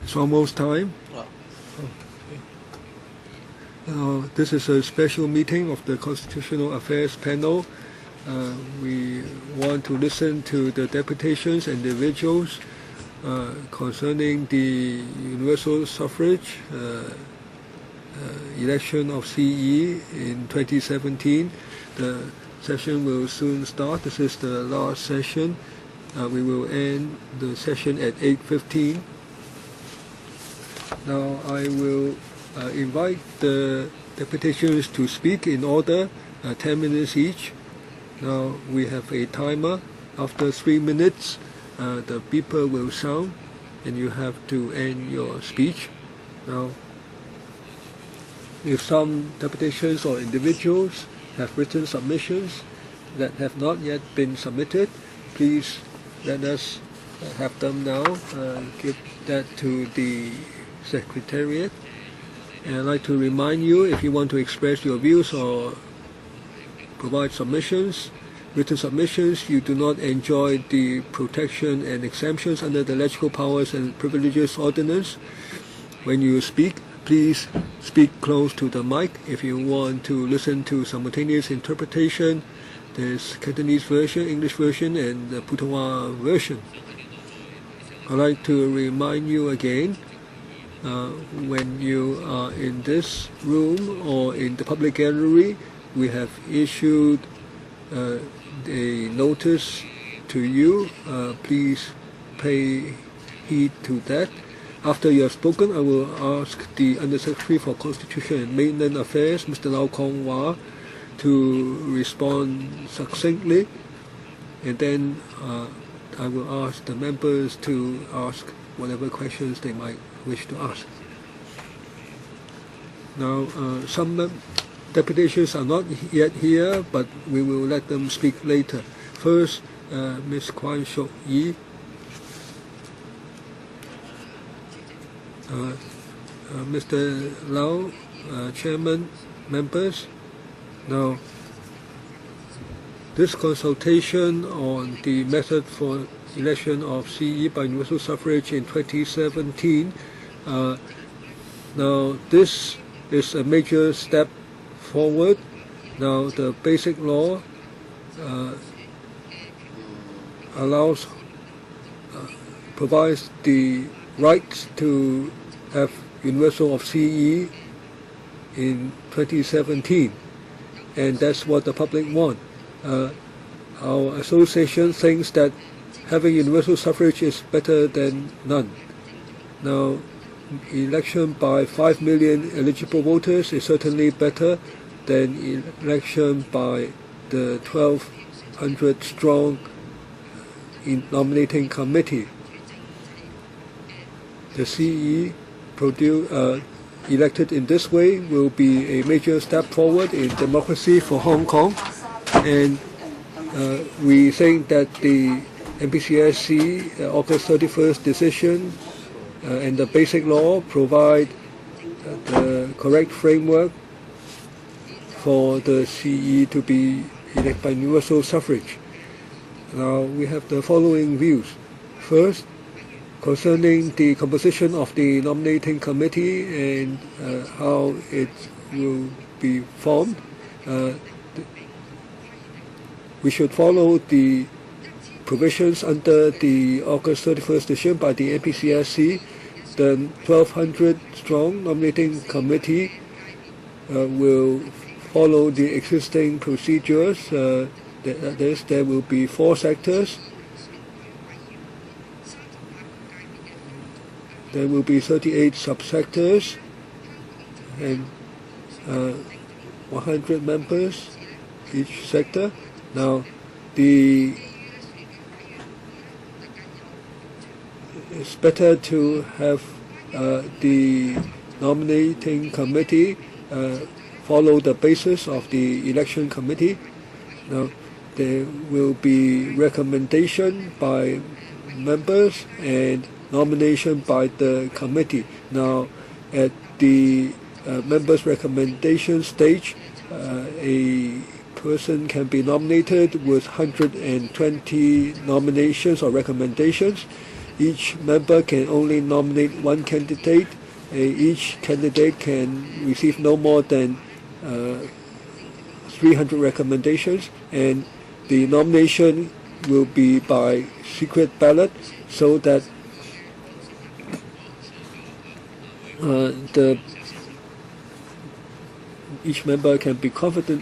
It's almost time. This is a special meeting of the Constitutional Affairs Panel. We want to listen to the deputations and individuals concerning the Universal Suffrage election of CE in 2017. The session will soon start. This is the last session. We will end the session at 8:15. Now I will invite the deputations to speak in order, 10 minutes each. Now we have a timer. After 3 minutes, the beeper will sound and you have to end your speech. Now, if some deputations or individuals have written submissions that have not yet been submitted, please let us have them now. Give that to the Secretariat. And I'd like to remind you, if you want to express your views or provide submissions, written submissions, you do not enjoy the protection and exemptions under the Legislative Powers and Privileges Ordinance. When you speak, please speak close to the mic. If you want to listen to simultaneous interpretation, there's Cantonese version, English version, and the Putonghua version. I'd like to remind you again, when you are in this room or in the public gallery, we have issued a notice to you. Please pay heed to that. After you have spoken, I will ask the Undersecretary for Constitution and Mainland Affairs, Mr. Lau Kong Wah, to respond succinctly, and then I will ask the members to ask whatever questions they might wish to ask. Now, some deputations are not yet here, but we will let them speak later. First, Ms. Kwan Shok Yi. Mr. Lau, Chairman, members. Now, this consultation on the method for election of CE by Universal Suffrage in 2017, now this is a major step forward. Now the basic law provides the right to have universal of CE in 2017, and that's what the public want. Our association thinks that having universal suffrage is better than none. Now, election by 5 million eligible voters is certainly better than election by the 1,200 strong nominating committee. The CE elected in this way will be a major step forward in democracy for Hong Kong, and we think that the NPCSC August 31st decision and the basic law provide the correct framework for the CE to be elected by universal suffrage. Now we have the following views. First, concerning the composition of the nominating committee and how it will be formed, we should follow the provisions under the August 31st decision by the NPCSC. The 1,200 strong nominating committee will follow the existing procedures. There will be 4 sectors. There will be 38 subsectors and 100 members each sector. Now, it's better to have the nominating committee follow the basis of the election committee. Now, there will be recommendation by members and nomination by the committee. Now, at the members' recommendation stage, a person can be nominated with 120 nominations or recommendations, each member can only nominate one candidate. Each candidate can receive no more than 300 recommendations, and the nomination will be by secret ballot, so that each member can be confident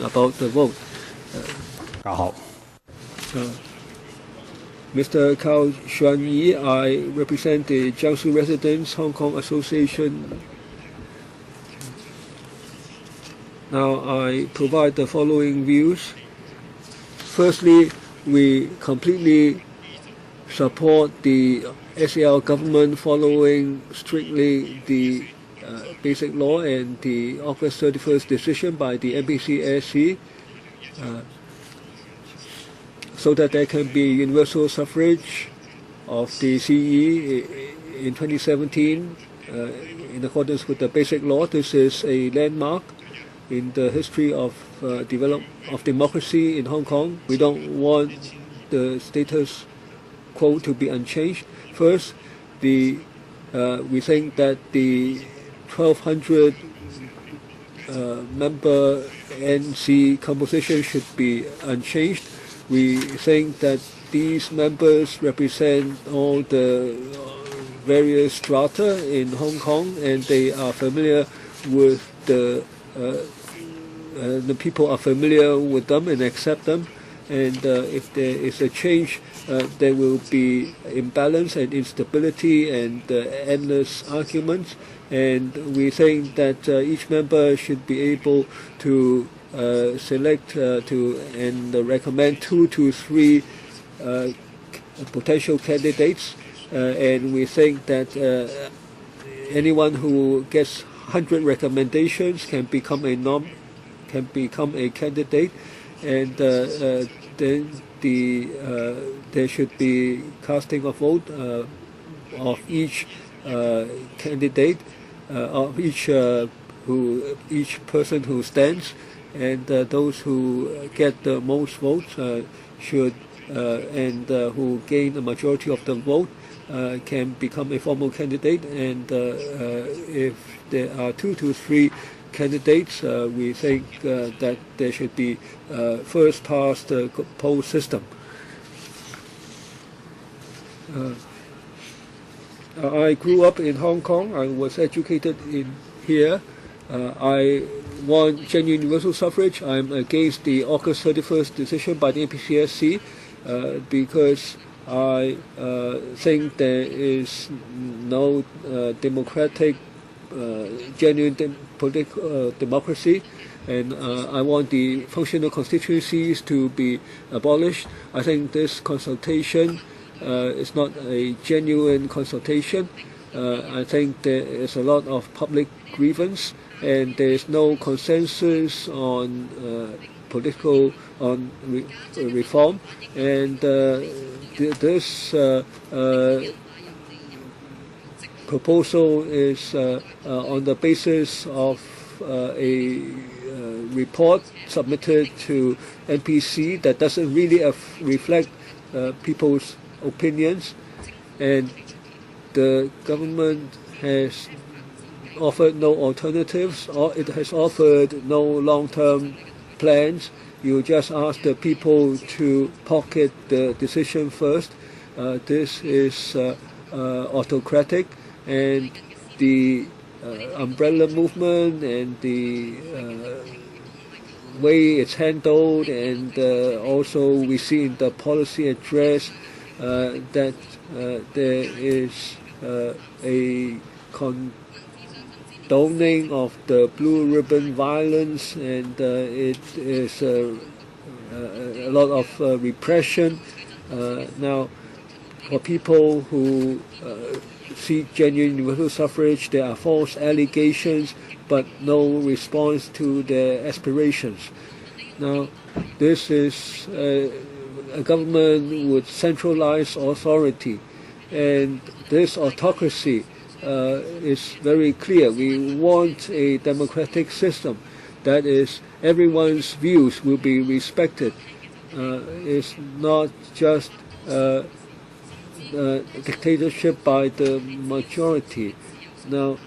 about the vote. 大家好。 Mr. Cao Xuanyi, I represent the Jiangsu Residents Hong Kong Association. Now I provide the following views. Firstly, we completely support the SAR government following strictly the Basic Law and the August 31st decision by the NPCSC, so that there can be universal suffrage of the CE in 2017 in accordance with the Basic Law. This is a landmark in the history of democracy in Hong Kong. We don't want the status quo to be unchanged. First, we think that the 1,200 member NC composition should be unchanged. We think that these members represent all the various strata in Hong Kong, and they are familiar with the people are familiar with them and accept them. And if there is a change, there will be imbalance and instability and endless arguments. And we think that each member should be able to select and recommend 2 to 3 potential candidates, and we think that anyone who gets 100 recommendations can become a candidate, and then there should be casting a vote of each candidate, of each person who stands. And those who get the most votes should and who gain a majority of the vote can become a formal candidate. And if there are 2 to 3 candidates, we think that there should be first past the post system. I grew up in Hong Kong. I was educated in here. I want genuine universal suffrage. I'm against the August 31st decision by the NPCSC because I think there is no democratic, genuine political democracy, and I want the functional constituencies to be abolished. I think this consultation is not a genuine consultation. I think there is a lot of public grievance, and there is no consensus on reform, and this proposal is on the basis of a report submitted to NPC that doesn't really reflect people's opinions, and the government has offered no alternatives, or it has offered no long-term plans. You just ask the people to pocket the decision first. This is autocratic, and the umbrella movement and the way it's handled, and also we see in the policy address that there is a condoning of the blue ribbon violence, and it is a lot of repression. Now, for people who seek genuine universal suffrage, there are false allegations but no response to their aspirations. Now, this is a government with centralized authority, and this autocracy is very clear. We want a democratic system, that is, everyone's views will be respected. It's not just dictatorship by the majority. Now,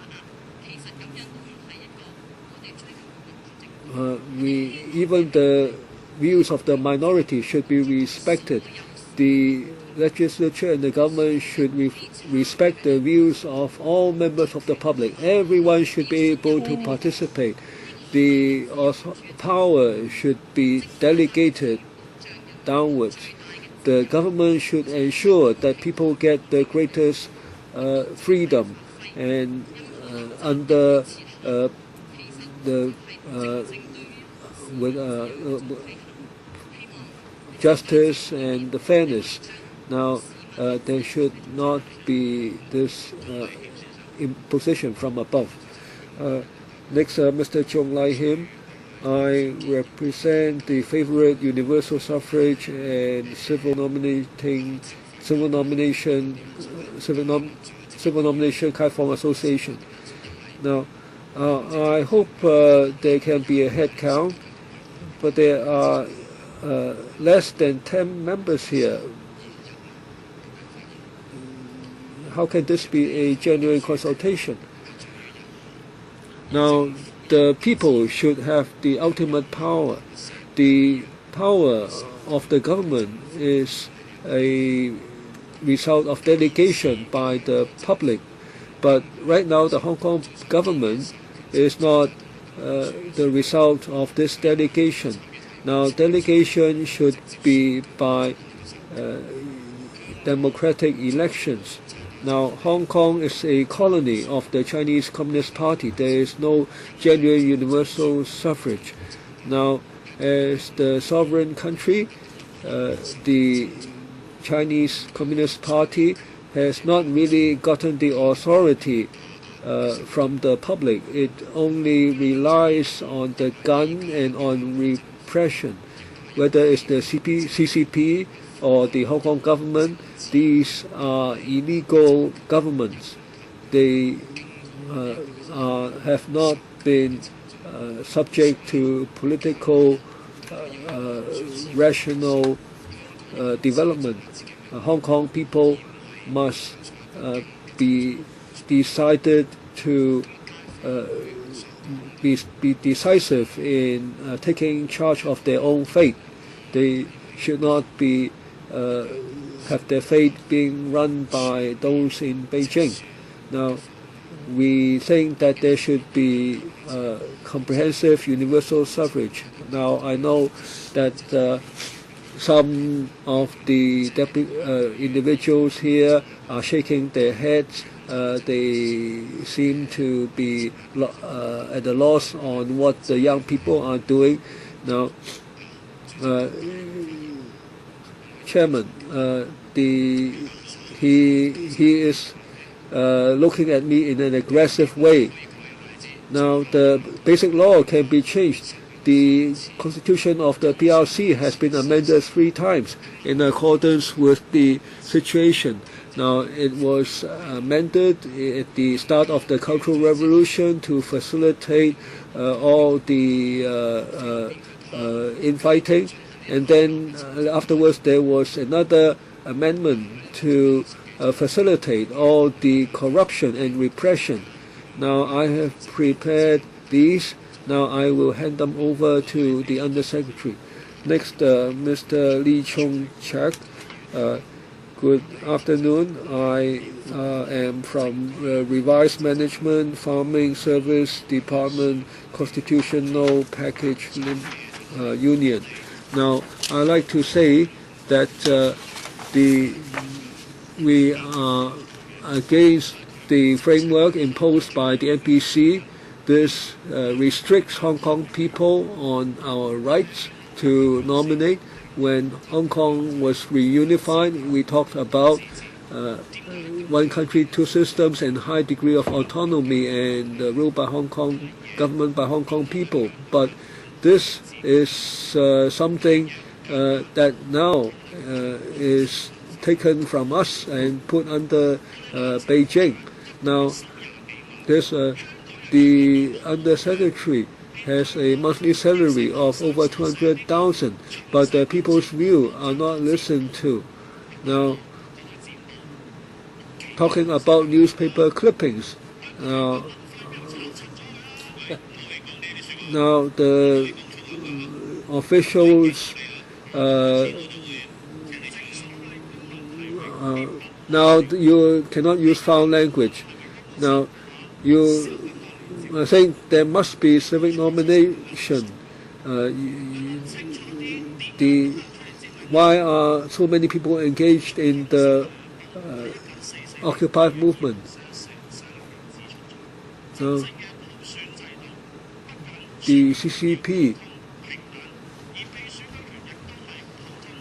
even the views of the minority should be respected. The legislature and the government should respect the views of all members of the public. Everyone should be able to participate. The power should be delegated downwards. The government should ensure that people get the greatest freedom, and under justice and the fairness. Now, there should not be this imposition from above. Next, Mr. Chong Lai Him. I represent the favorite Universal Suffrage and Civil Nomination Kai Fong Association. Now, I hope there can be a head count, but there are less than 10 members here. How can this be a genuine consultation? Now, the people should have the ultimate power. The power of the government is a result of delegation by the public. But right now, the Hong Kong government is not the result of this delegation. Now, delegation should be by democratic elections. Now, Hong Kong is a colony of the Chinese Communist Party. There is no genuine universal suffrage. Now, as the sovereign country, the Chinese Communist Party has not really gotten the authority from the public. It only relies on the gun and on repression. Whether it's the CCP or the Hong Kong government, these are illegal governments. They have not been subject to political rational development. Hong Kong people must be decided to be decisive in taking charge of their own fate. They should not be have their fate being run by those in Beijing. Now, we think that there should be comprehensive universal suffrage. Now, I know that some of the individuals here are shaking their heads. They seem to be at a loss on what the young people are doing. Now, Chairman, he is looking at me in an aggressive way. Now, the basic law can be changed. The constitution of the PRC has been amended 3 times in accordance with the situation. Now, it was amended at the start of the Cultural Revolution to facilitate all the infighting. And then afterwards there was another amendment to facilitate all the corruption and repression. Now, I have prepared these. Now I will hand them over to the Undersecretary. Next, Mr. Lee Chung Chak. Good afternoon. I am from Revised Management Farming Service Department Constitutional Package Union. Now, I like to say that we are against the framework imposed by the NPC. This restricts Hong Kong people on our rights to nominate. When Hong Kong was reunified, we talked about one country, 2 systems and high degree of autonomy and rule by Hong Kong, government by Hong Kong people. But this is something that now is taken from us and put under Beijing. Now, there's the Undersecretary has a monthly salary of over 200,000, but the people's view are not listened to. Now, talking about newspaper clippings. Now the officials now you cannot use foul language. Now I think there must be civic nomination. Why are so many people engaged in the Occupy movement? So the CCP.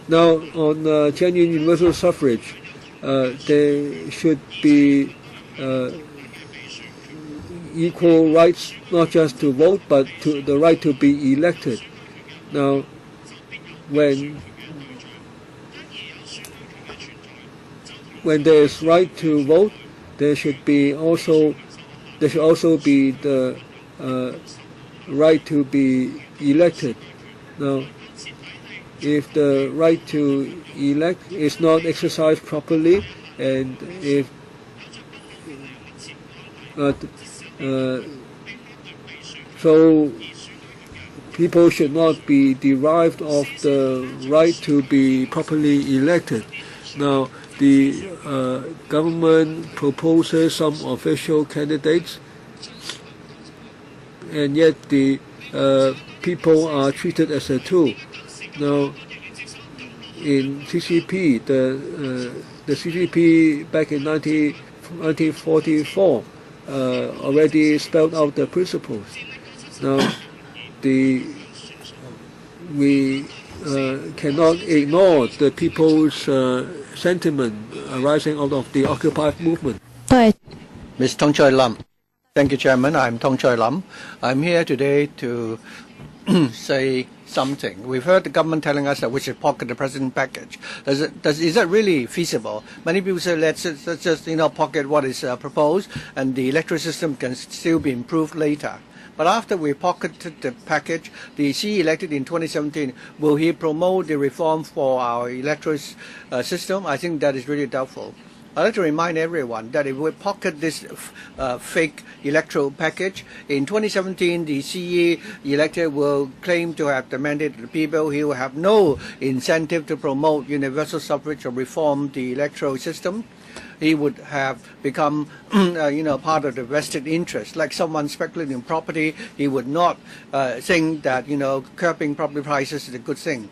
Now on genuine universal suffrage, there should be equal rights, not just to vote, but to the right to be elected. Now, when there is right to vote, there should also be the right to be elected. Now, if the right to elect is not exercised properly, and if so people should not be deprived of the right to be properly elected. Now, the government proposes some official candidates, and yet the people are treated as a tool. Now, in CCP, the CCP back in 1944 already spelled out the principles. Now, we cannot ignore the people's sentiment arising out of the Occupy movement. Ms. Tong Choi Lam. Thank you, Chairman. I'm Tong Choi Lam. I'm here today to say something. We've heard the government telling us that we should pocket the present package. Is that really feasible? Many people say let's just pocket what is proposed, and the electoral system can still be improved later. But after we pocketed the package, the CE elected in 2017, will he promote the reform for our electoral system? I think that is really doubtful. I'd like to remind everyone that if we pocket this fake electoral package, in 2017 the CE elected will claim to have the mandate of the people. He will have no incentive to promote universal suffrage or reform the electoral system. He would have become, part of the vested interest. Like someone speculating in property, he would not think that, curbing property prices is a good thing.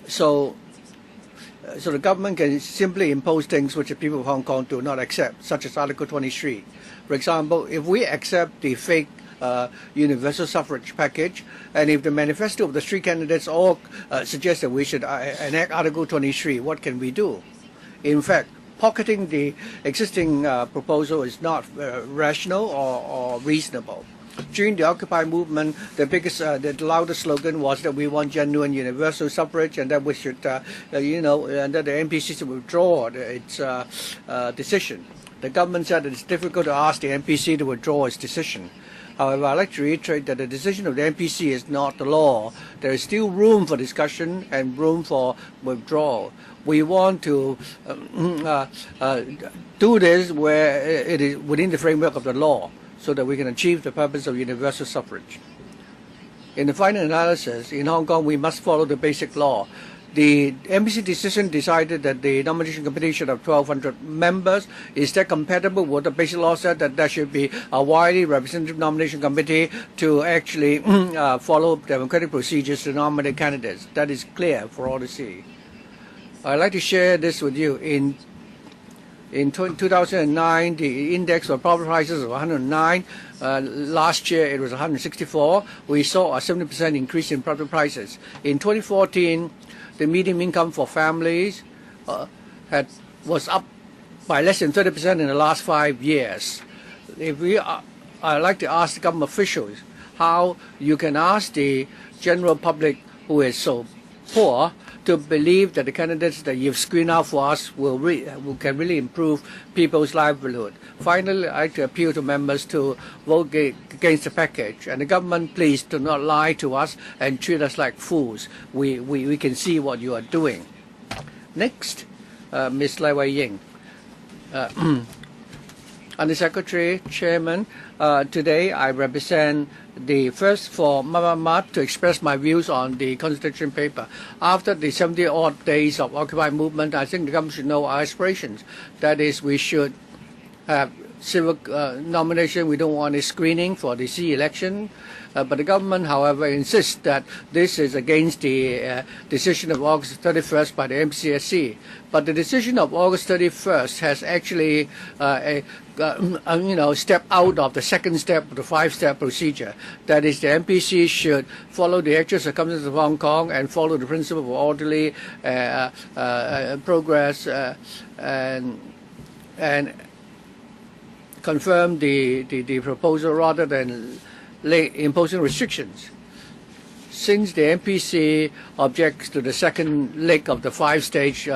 So the government can simply impose things which the people of Hong Kong do not accept, such as Article 23. For example, if we accept the fake universal suffrage package, and if the manifesto of the three candidates all suggest that we should enact Article 23, what can we do? In fact, pocketing the existing proposal is not rational or reasonable. During the Occupy movement, the loudest slogan was that we want genuine universal suffrage, and that we should, and that the NPC should withdraw its decision. The government said that it's difficult to ask the NPC to withdraw its decision. However, I'd like to reiterate that the decision of the NPC is not the law. There is still room for discussion and room for withdrawal. We want to do this where it is within the framework of the law, so that we can achieve the purpose of universal suffrage. In the final analysis, in Hong Kong, we must follow the basic law. The NPC decision decided that the nomination committee should have 1,200 members. Is that compatible with the basic law said that there should be a widely representative nomination committee to actually follow democratic procedures to nominate candidates? That is clear for all to see. I'd like to share this with you. In 2009, the index for property prices was 109. Last year, it was 164. We saw a 70% increase in property prices. In 2014, the median income for families was up by less than 30% in the last 5 years. I'd like to ask the government officials how you can ask the general public who is so poor to believe that the candidates that you've screened out for us can really improve people's livelihood. Finally, I'd like to appeal to members to vote against the package. And the government, please do not lie to us and treat us like fools. We can see what you are doing. Next, Ms. Lai Wai Ying. Undersecretary, Chairman, today I represent the first for Mama to express my views on the consultation paper. After the 70-odd days of Occupy movement, I think the government should know our aspirations. That is, we should have civil nomination. We don't want a screening for the CE election. But the government, however, insists that this is against the decision of August 31st by the MCSC. But the decision of August 31st has actually step out of the second step of the five-step procedure. That is, the MPC should follow the actual circumstances of Hong Kong and follow the principle of orderly progress and confirm the proposal rather than imposing restrictions. Since the MPC objects to the second leg of the five-stage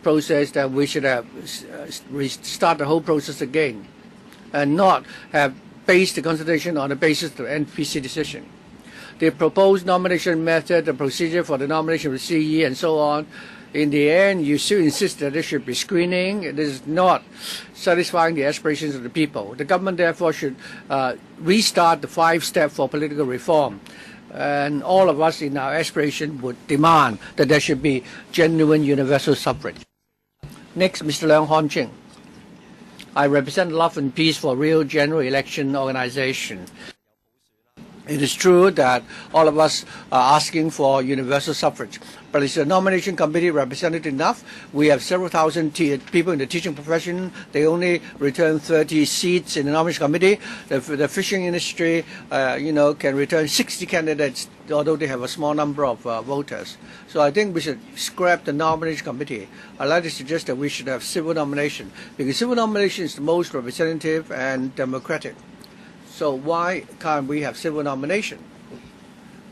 process, that we should have restart the whole process again and not have based the consultation on the basis of the MPC decision. The proposed nomination method, the procedure for the nomination of the CE and so on, in the end, you still insist that there should be screening. It is not satisfying the aspirations of the people. The government, therefore, should restart the five-step for political reform. And all of us in our aspiration would demand that there should be genuine universal suffrage. Next, Mr. Leung Hon Ching. I represent Love and Peace for Real General Election Organization. It is true that all of us are asking for universal suffrage, but is the nomination committee represented enough? We have several thousand people in the teaching profession. They only return 30 seats in the nomination committee. The fishing industry, can return 60 candidates, although they have a small number of voters. So I think we should scrap the nomination committee. I'd like to suggest that we should have civil nomination, because civil nomination is the most representative and democratic. So why can't we have civil nomination?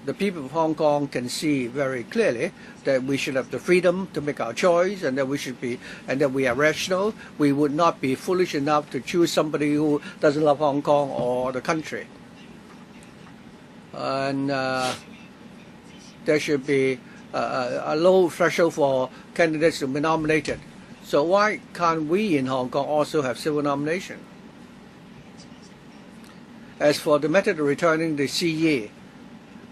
The people of Hong Kong can see very clearly that we should have the freedom to make our choice, and that we are rational. We would not be foolish enough to choose somebody who doesn't love Hong Kong or the country. And there should be a low threshold for candidates to be nominated. So why can't we in Hong Kong also have civil nomination? As for the method of returning the CE,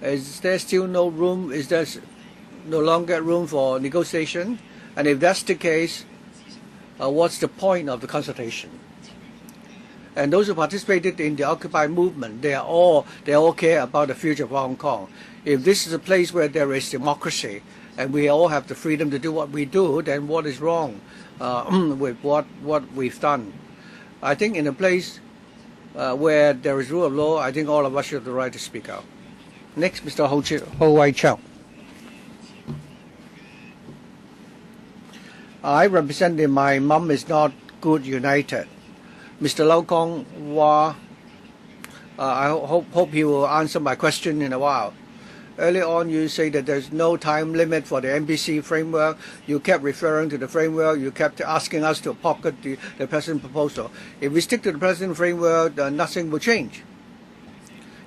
is there still no room? Is there no longer room for negotiation? And if that's the case, what's the point of the consultation? And those who participated in the Occupy movement, they all care about the future of Hong Kong. If this is a place where there is democracy and we all have the freedom to do what we do, then what is wrong with what we've done? I think in a place where there is rule of law, I think all of us should have the right to speak out. Next, Mr. Ho Wai Chow. I represent the My Mum Is Not Good United. Mr. Lau Kong Wah, I hope he will answer my question in a while. Earlier on, you say that there's no time limit for the MPC framework. You kept referring to the framework. You kept asking us to pocket the President proposal. If we stick to the President framework, nothing will change.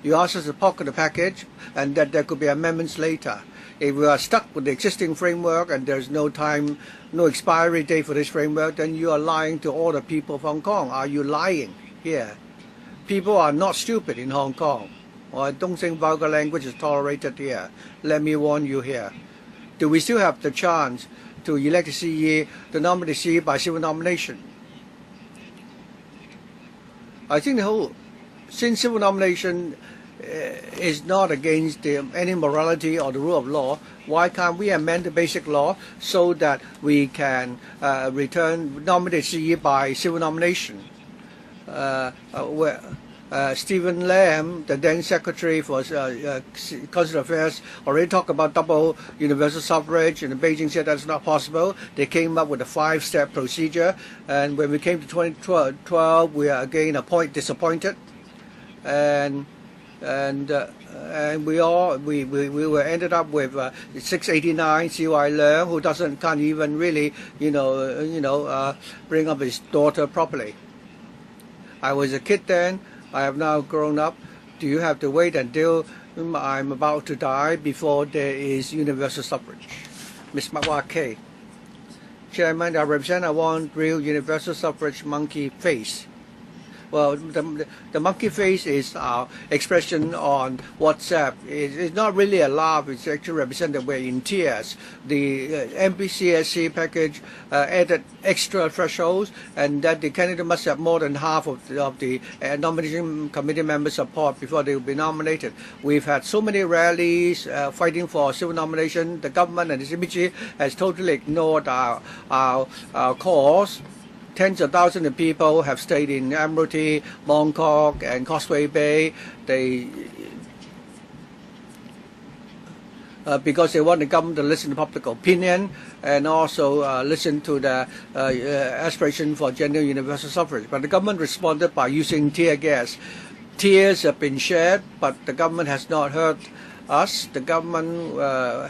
You asked us to pocket the package and that there could be amendments later. If we are stuck with the existing framework and there's no expiry date for this framework, then you are lying to all the people of Hong Kong. Are you lying here? People are not stupid in Hong Kong. I don't think vulgar language is tolerated here. Let me warn you here. Do we still have the chance to elect the CE, to nominate the CE by civil nomination? I think since civil nomination is not against any morality or the rule of law, why can't we amend the basic law so that we can nominate CE by civil nomination? Stephen Lam, the then Secretary for Constitutional Affairs, already talked about double universal suffrage, and Beijing said that's not possible. They came up with a five-step procedure, and when we came to 2012, we are again disappointed, and we were ended up with 689 CY Leung, who can't even really bring up his daughter properly. I was a kid then. I have now grown up. Do you have to wait until I'm about to die before there is universal suffrage? Ms. Wah Kay. Chairman, I represent I want real universal suffrage monkey face. Well, the monkey face is our expression on WhatsApp. It's not really a laugh. It's actually represented we're in tears. The MPCSC package added extra thresholds, and that the candidate must have more than half of the nomination committee members' support before they will be nominated. We've had so many rallies fighting for civil nomination. The government and the CPG has totally ignored our cause. Tens of thousands of people have stayed in Admiralty, Mongkok, and Causeway Bay. Because they want the government to listen to public opinion and also listen to the aspiration for gender universal suffrage. But the government responded by using tear gas. Tears have been shed, but the government has not heard us. The government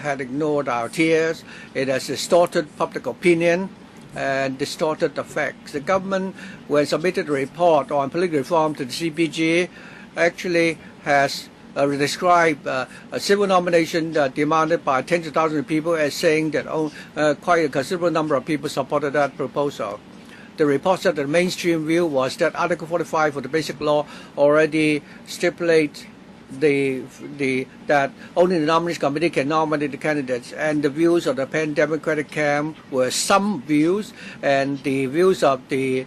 had ignored our tears. It has distorted public opinion and distorted the facts. The government, when submitted a report on political reform to the CPG, actually has described a civil nomination demanded by tens of thousands of people as saying that quite a considerable number of people supported that proposal. The report said that the mainstream view was that Article 45 of the Basic Law already stipulates that only the nomination committee can nominate the candidates, and the views of the pan-democratic camp were some views, and the views of the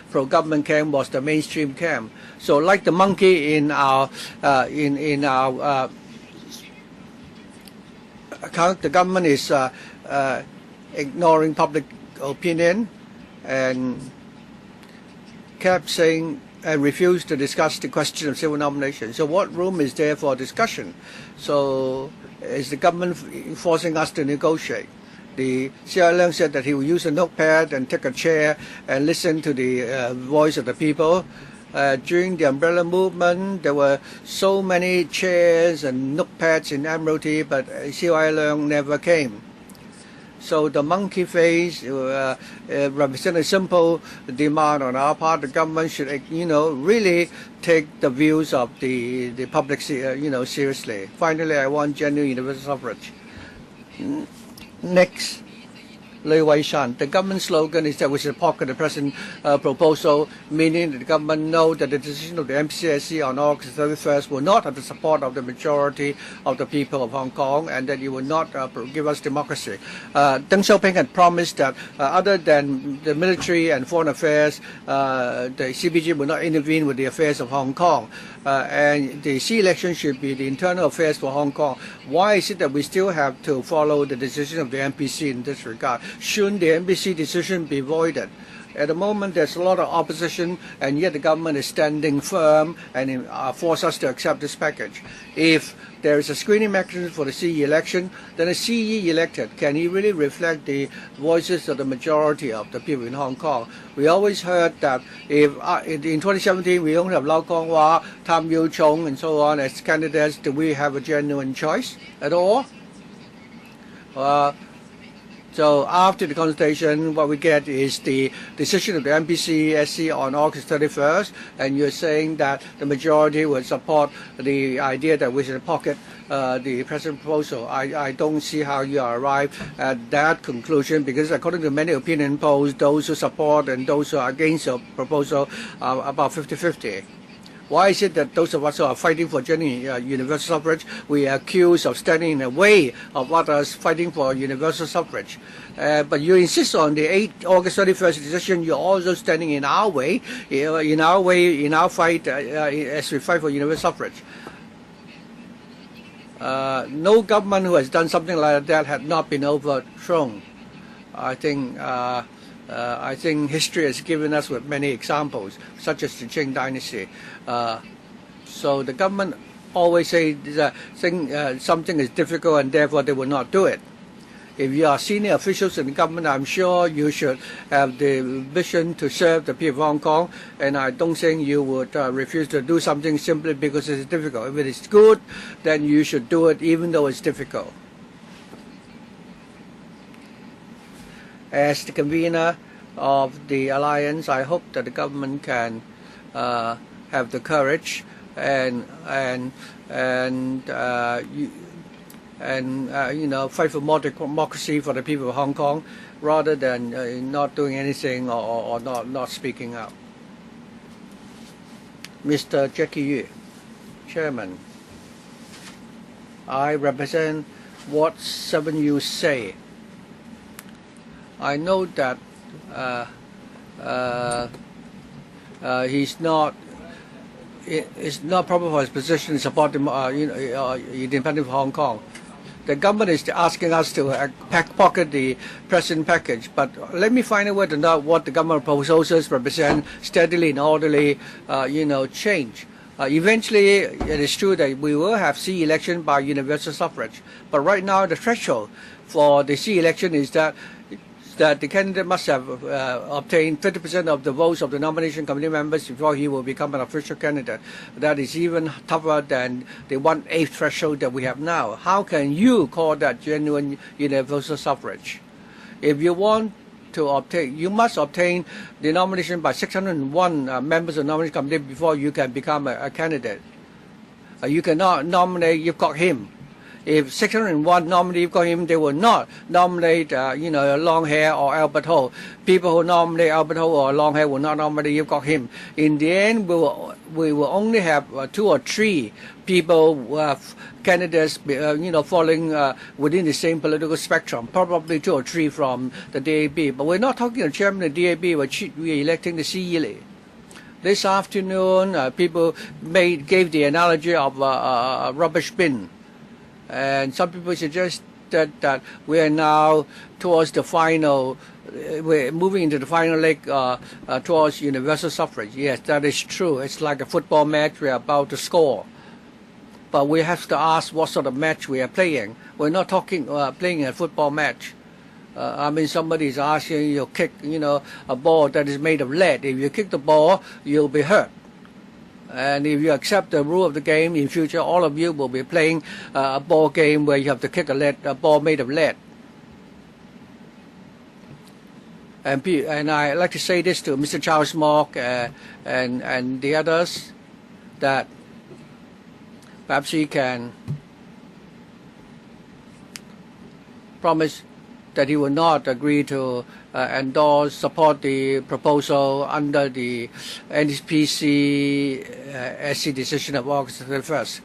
pro-government camp was the mainstream camp. So, like the monkey in our account, the government is ignoring public opinion and kept saying and refused to discuss the question of civil nomination. So what room is there for discussion? So is the government forcing us to negotiate? The CI Leung said that he will use a notepad and take a chair and listen to the voice of the people. During the umbrella movement, there were so many chairs and notepads in Admiralty, but CI Leung never came. So the monkey face represents a simple demand on our part. The government should, really take the views of the public, seriously. Finally, I want genuine universal suffrage. Next. Lei Wei Shan. The government slogan is that we should pocket the present proposal, meaning that the government knows that the decision of the MPCSC on August 31st will not have the support of the majority of the people of Hong Kong, and that it will not give us democracy. Deng Xiaoping had promised that other than the military and foreign affairs, the CPG will not intervene with the affairs of Hong Kong. And the C-election should be the internal affairs for Hong Kong. Why is it that we still have to follow the decision of the MPC in this regard? Shouldn't the MPC decision be voided? At the moment, there's a lot of opposition, and yet the government is standing firm and force us to accept this package. If there is a screening mechanism for the CE election, then the CE elected, can he really reflect the voices of the majority of the people in Hong Kong? We always heard that if in 2017 we only have Lau Kong Wah, Tam Yu Chung, and so on as candidates, do we have a genuine choice at all? So after the consultation, what we get is the decision of the MPCSC on August 31st, and you're saying that the majority would support the idea that we should pocket the present proposal. I don't see how you arrive at that conclusion, because according to many opinion polls, those who support and those who are against the proposal are about 50-50. Why is it that those of us who are fighting for genuine universal suffrage, we are accused of standing in the way of others fighting for universal suffrage? But you insist on the August 31st decision. You're also standing in our way, in our fight as we fight for universal suffrage. No government who has done something like that had not been overthrown. I think history has given us with many examples, such as the Qing dynasty. So the government always say something is difficult and therefore they will not do it. If you are senior officials in the government, I'm sure you should have the vision to serve the people of Hong Kong, and I don't think you would refuse to do something simply because it's difficult. If it is good, then you should do it even though it's difficult. As the convener of the alliance, I hope that the government can have the courage and fight for more democracy for the people of Hong Kong. rather than not doing anything or not speaking up. Mr. Jackie Yu, Chairman, I represent what 7U say. I know that it's not proper for his position to support independence of Hong Kong. The government is asking us to pocket the present package, but let me find out whether or not what the government proposals represent steadily and orderly, change. Eventually, it is true that we will have C election by universal suffrage, but right now the threshold for the C election is that the candidate must have obtained 50% of the votes of the nomination committee members before he will become an official candidate. That is even tougher than the 1/8 threshold that we have now. How can you call that genuine universal suffrage? If you want to obtain, you must obtain the nomination by 601 members of the nomination committee before you can become a candidate. You cannot nominate, you've got him. If 601 nominate you've got him, they will not nominate, long hair or Albert Ho. People who nominate Albert Ho or long hair will not nominate you've got him. In the end, we will only have 2 or 3 people who have candidates, falling within the same political spectrum, probably 2 or 3 from the DAB. But we're not talking to the chairman of the DAB, we're electing the CELA. This afternoon, people gave the analogy of a rubbish bin. And some people suggest that we are now towards the final, we're moving into the final leg towards universal suffrage. Yes, that is true. It's like a football match we're about to score. But we have to ask what sort of match we are playing. We're not talking playing a football match. Somebody is asking you to kick, a ball that is made of lead. If you kick the ball, you'll be hurt. And if you accept the rule of the game, in future all of you will be playing a ball game where you have to kick a ball made of lead. And I like to say this to Mr. Charles Mock and the others, that perhaps he can promise that he will not agree to support the proposal under the NPC SC decision of August 31st.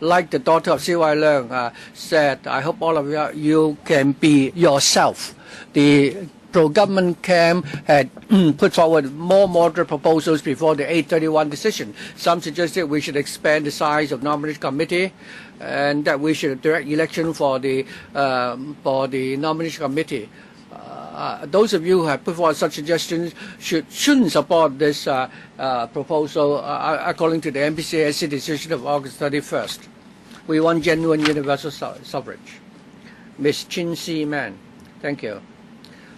Like the daughter of C.Y. Leung said, I hope all of you can be yourself. The pro-government camp had put forward more moderate proposals before the 831 decision. Some suggested we should expand the size of nomination committee and that we should direct election for the nomination committee. Those of you who have put forward such suggestions shouldn't support this proposal according to the NPCSC decision of August 31st. We want genuine universal suffrage. Ms. Chin Si Man, thank you.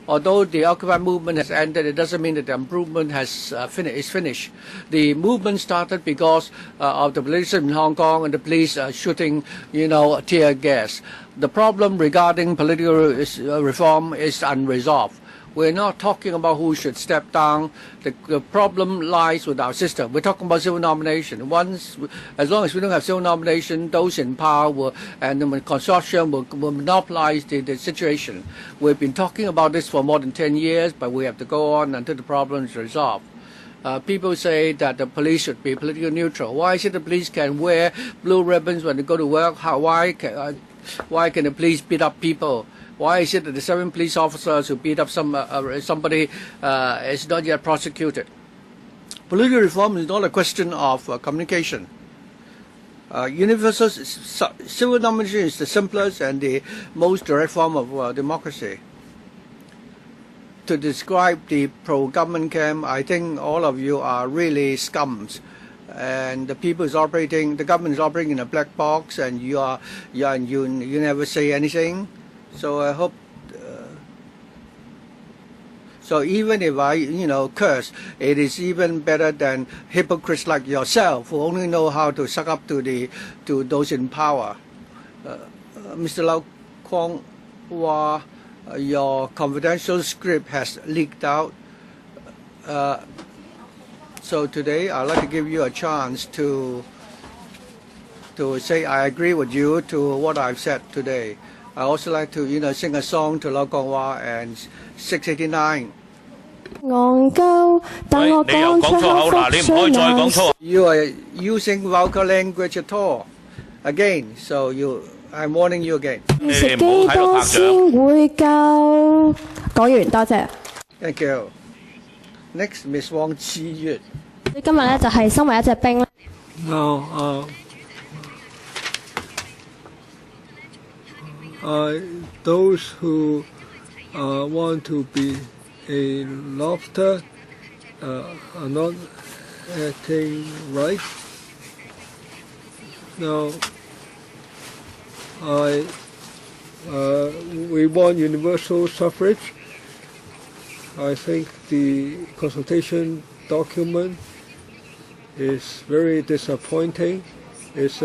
Although the Occupy movement has ended, it doesn't mean that the improvement is finished. The movement started because of the police in Hong Kong and the police shooting, tear gas. The problem regarding political reform is unresolved. We're not talking about who should step down. The problem lies with our system. We're talking about civil nomination. As long as we don't have civil nomination, those in power and the consortium will monopolize the situation. We've been talking about this for more than 10 years, but we have to go on until the problem is resolved. People say that the police should be politically neutral. Why is it the police can wear blue ribbons when they go to work? Why can the police beat up people? Why is it that the 7 police officers who beat up somebody is not yet prosecuted? Political reform is not a question of communication. Universal civil nomination is the simplest and the most direct form of democracy. To describe the pro-government camp, I think all of you are really scums. And the government is operating in a black box, and you never say anything. So I hope. So even if I, curse, it is even better than hypocrites like yourself who only know how to suck up to those in power. Mr. Lau Kwong Wah, your confidential script has leaked out. So today I'd like to give you a chance to say I agree with you to what I've said today. I also like to, sing a song to Lau Kong Hua and 689. 戇鳩，等我你又講出講粗口口嗱，你唔可以再講粗口。You are using vulgar language at all again, so I'm warning you again. 食幾多先會夠？講完，多謝。Thank you. Next, Miss Wang Qiyue. 你今日咧就係身為一隻兵咧。Now, those who want to be a lobster are not acting right. Now, we want universal suffrage. I think the consultation document is very disappointing. It's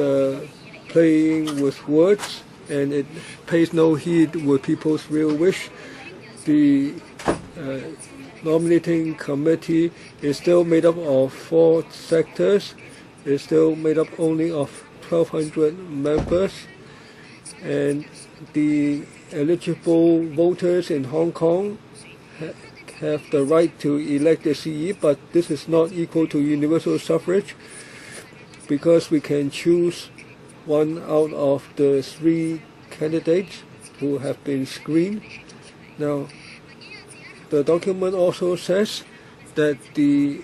playing with words, and it pays no heed with people's real wish. The nominating committee is still made up of 4 sectors. It's still made up only of 1,200 members, and the eligible voters in Hong Kong have the right to elect the CE, but this is not equal to universal suffrage, because we can choose one out of the 3 candidates who have been screened. Now, the document also says that the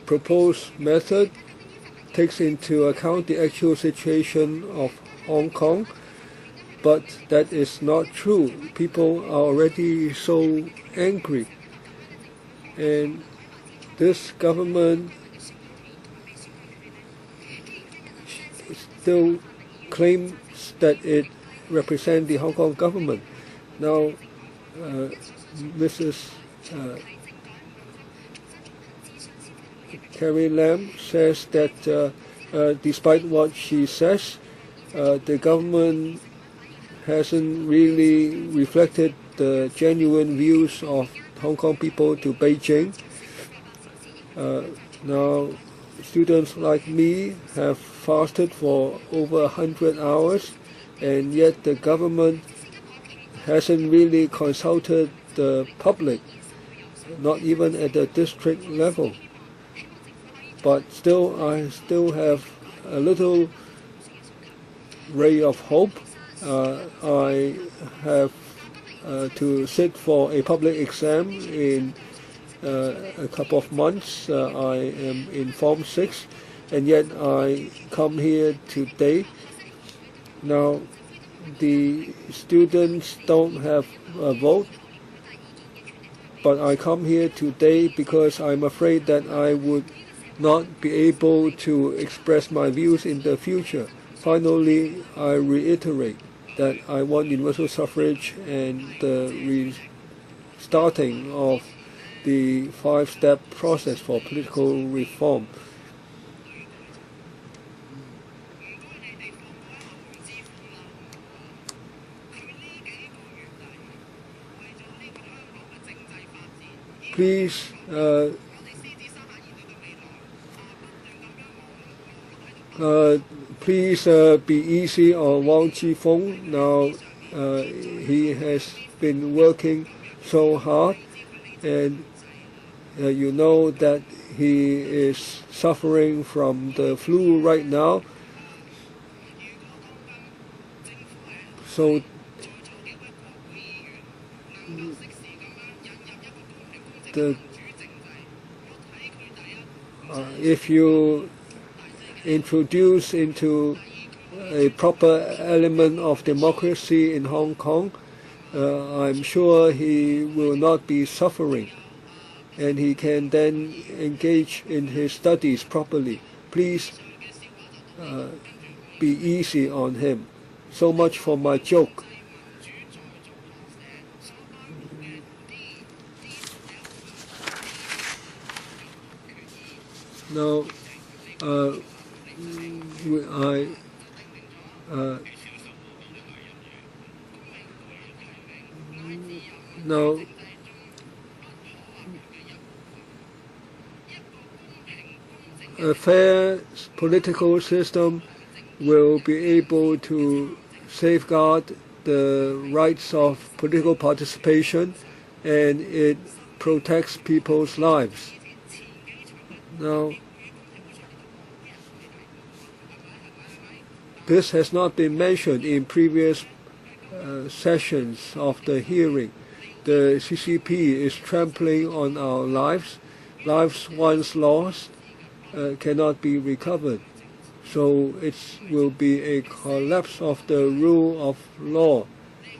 proposed method takes into account the actual situation of Hong Kong, but that is not true. People are already so angry, and this government still claims that it represents the Hong Kong government. Now, Mrs. Carrie Lam says that despite what she says, the government hasn't really reflected the genuine views of Hong Kong people to Beijing. Now, students like me have fasted for over 100 hours, and yet the government hasn't really consulted the public, not even at the district level. But still, I still have a little ray of hope. I have to sit for a public exam in a couple of months. I am in Form 6, and yet I come here today. Now, the students don't have a vote, but I come here today because I'm afraid that I would not be able to express my views in the future. Finally, I reiterate that I want universal suffrage and the restarting of the 5-step process for political reform. Please be easy on Wang Qifeng. Now he has been working so hard, and you know that he is suffering from the flu right now. So if you introduce into a proper element of democracy in Hong Kong, I'm sure he will not be suffering, and he can then engage in his studies properly. Please be easy on him. So much for my joke. Now, now, a fair political system will be able to safeguard the rights of political participation, and it protects people's lives. Now, this has not been mentioned in previous sessions of the hearing. The CCP is trampling on our lives. Lives once lost cannot be recovered. So it will be a collapse of the rule of law.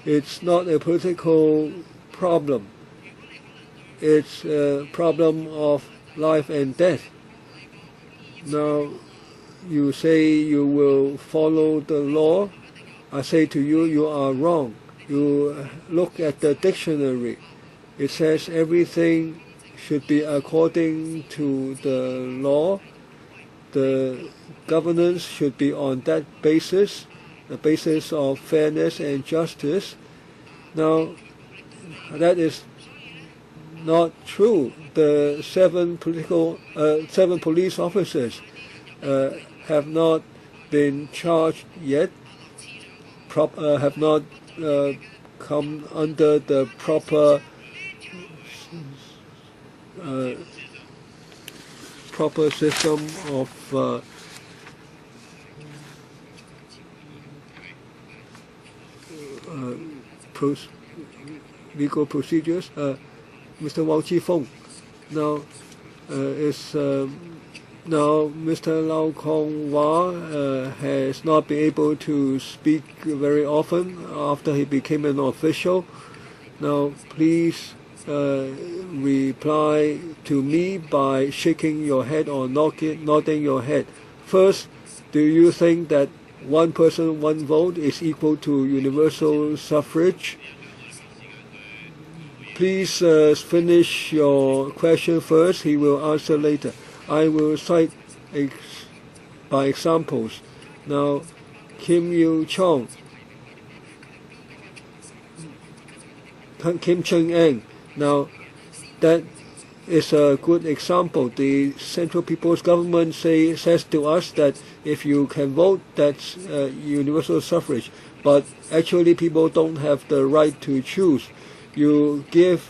It's not a political problem. It's a problem of life and death. Now, you say you will follow the law. I say to you, you are wrong. You look at the dictionary. It says everything should be according to the law. The governance should be on that basis, the basis of fairness and justice. Now, that is not true. The seven police officers have not been charged yet, have not come under the proper system of legal procedures. Mr. Wang Qifeng now now Mr. Lau Kong Wah has not been able to speak very often after he became an official. Now please reply to me by shaking your head or nodding your head. First, do you think that one person, one vote is equal to universal suffrage? Please finish your question first. He will answer later. I will cite by examples. Now, Kim Cheng-en. Now, that is a good example. The Central People's Government says to us that if you can vote, that's universal suffrage. But actually, people don't have the right to choose. You give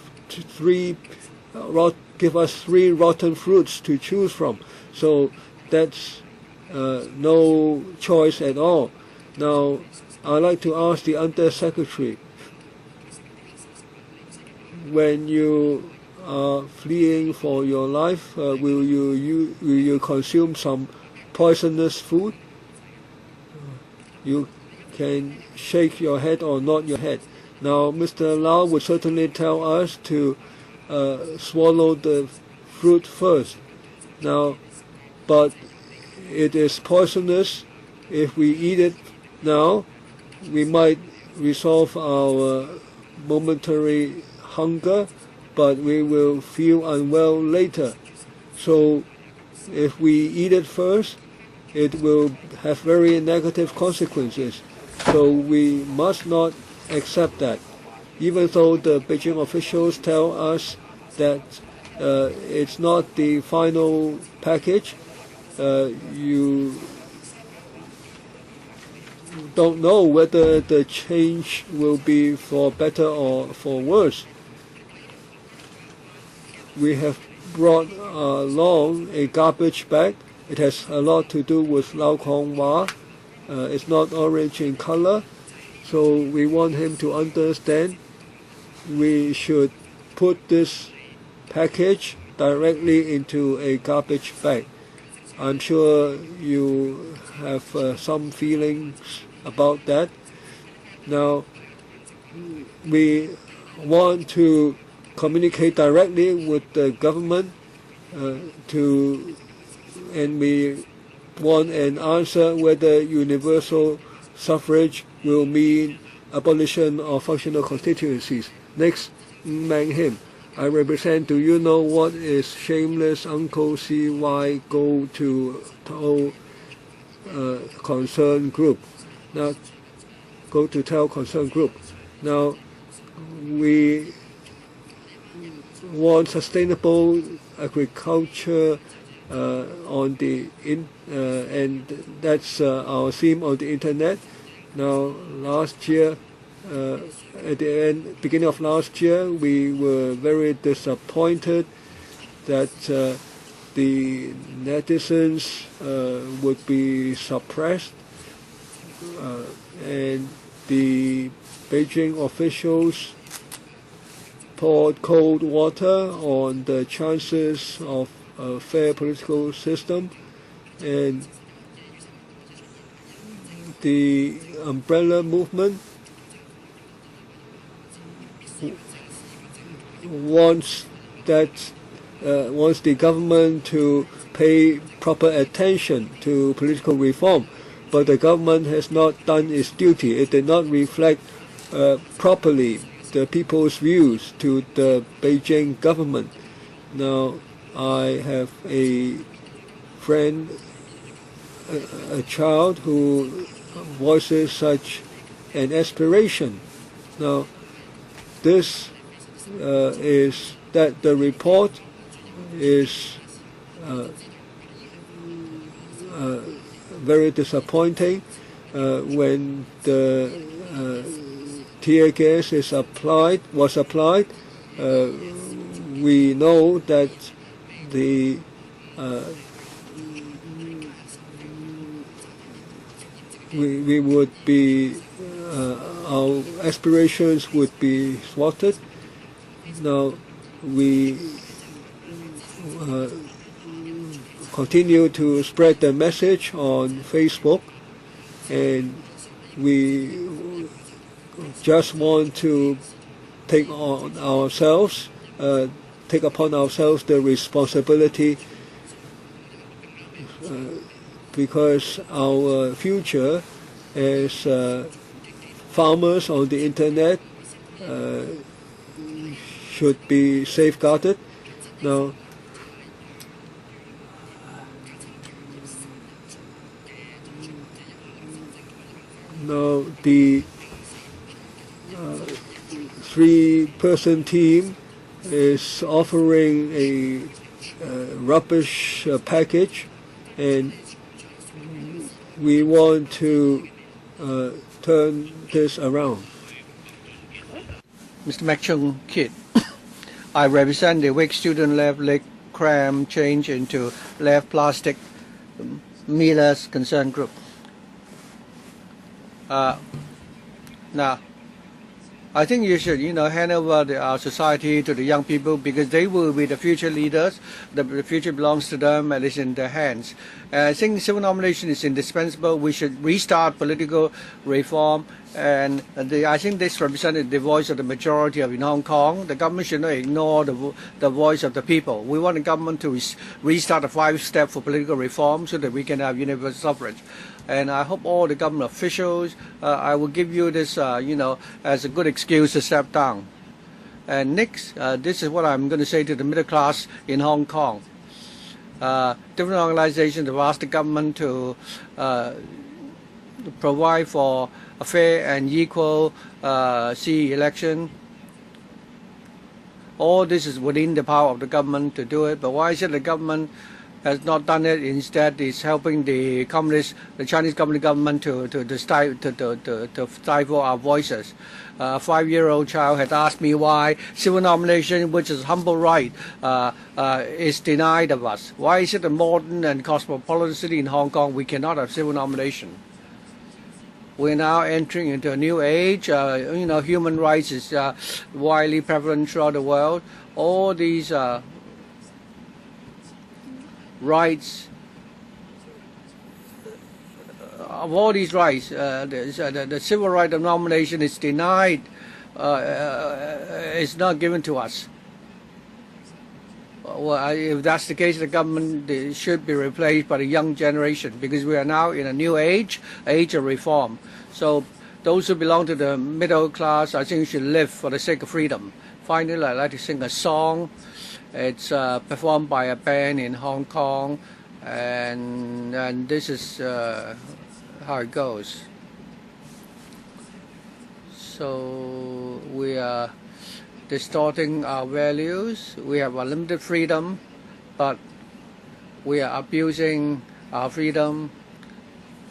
us three rotten fruits to choose from. So that's no choice at all. Now, I'd like to ask the Undersecretary, when you are fleeing for your life, will you consume some poisonous food? You can shake your head or nod your head. Now, Mr. Lau would certainly tell us to swallow the fruit first. Now, but it is poisonous. If we eat it now, we might resolve our momentary hunger, but we will feel unwell later. So if we eat it first, it will have very negative consequences. So we must not accept that. Even though the Beijing officials tell us that it's not the final package, you don't know whether the change will be for better or for worse. We have brought along a garbage bag. It has a lot to do with Lau Kong Wah. It's not orange in color, so we want him to understand we should put this package directly into a garbage bag. I'm sure you have some feelings about that. Now, we want to communicate directly with the government and we want an answer whether universal suffrage will mean abolition of functional constituencies. Next, Mang Him. I represent, do you know what is shameless Uncle CY go to tell concerned group? Now, go to tell concerned group. Now, we want sustainable agriculture on and that's our theme on the internet. Now, last year, at the beginning of last year, we were very disappointed that the netizens would be suppressed, and the Beijing officials poured cold water on the chances of a fair political system, and the umbrella movement wants the government to pay proper attention to political reform, but the government has not done its duty. It did not reflect properly the people's views to the Beijing government. Now, I have a friend, a child who voices such an aspiration. Now, this is that the report is very disappointing. When the tear gas was applied, we know that we would be our aspirations would be thwarted. Now we continue to spread the message on Facebook, and we just want to take upon ourselves the responsibility, because our future as farmers on the internet should be safeguarded. Now, the three-person team is offering a rubbish package, and we want to turn this around. Mr. McChung Kit, I represent the Wake Student Left Leg Cram Change into Left Plastic Millers Concern Group. Now, I think you should, hand over our society to the young people, because they will be the future leaders. The future belongs to them and is in their hands. I think civil nomination is indispensable. We should restart political reform, and I think this represented the voice of the majority in Hong Kong. The government should not ignore the voice of the people. We want the government to restart a 5-step for political reform so that we can have universal suffrage. And I hope all the government officials, I will give you this, as a good excuse to step down. And next, this is what I'm going to say to the middle class in Hong Kong. Different organizations have asked the government to provide for a fair and equal CE election. All this is within the power of the government to do it, but why is it the government has not done it? Instead, is helping the Chinese Communist government to stifle our voices. A 5-year-old child had asked me why civil nomination, which is a humble right, is denied of us. Why is it a modern and cosmopolitan city in Hong Kong we cannot have civil nomination? We're now entering into a new age. Human rights is widely prevalent throughout the world. All these rights, of all these rights, the civil right of nomination is denied, is not given to us. Well, if that's the case, the government should be replaced by the young generation, because we are now in a new age of reform. So those who belong to the middle class, I think should live for the sake of freedom. Finally, I'd like to sing a song. It's performed by a band in Hong Kong, and this is how it goes. So we are distorting our values. We have unlimited freedom, but we are abusing our freedom,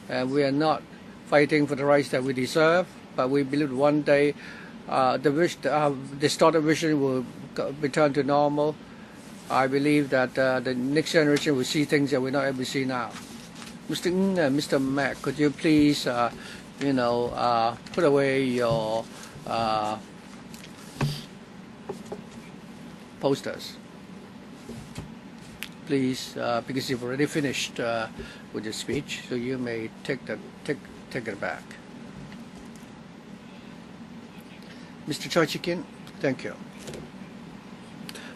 and we are not fighting for the rights that we deserve. But we believe one day the distorted vision will return to normal. I believe that the next generation will see things that we're not able to see now. Mr. Ng and Mr. Mack, could you please, put away your posters, please, because you've already finished with your speech, so you may take it back. Mr. Choi Chikin, thank you.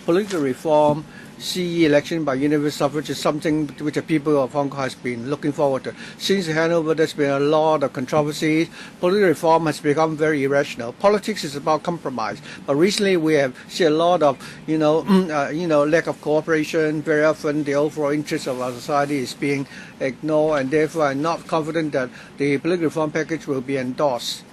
Political reform, CE election by universal suffrage is something which the people of Hong Kong has been looking forward to. Since the handover, there's been a lot of controversies. Political reform has become very irrational. Politics is about compromise. But recently, we have seen a lot of, lack of cooperation. Very often, the overall interest of our society is being ignored, and therefore, I'm not confident that the political reform package will be endorsed.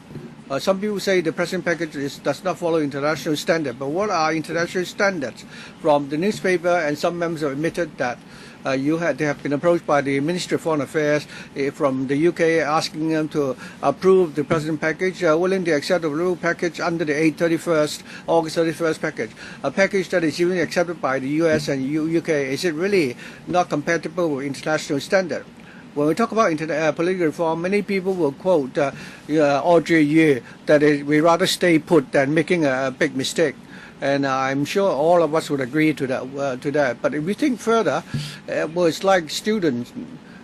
Some people say the present package does not follow international standards, but what are international standards? From the newspaper, and some members have admitted that they have been approached by the Ministry of Foreign Affairs from the UK asking them to approve the present package, willing to accept the rule package under the August 31st package, a package that is even accepted by the US and UK. Is it really not compatible with international standards? When we talk about political reform, many people will quote Audrey Yu that we rather stay put than making a big mistake. And I'm sure all of us would agree to that. But if we think further, it's like students.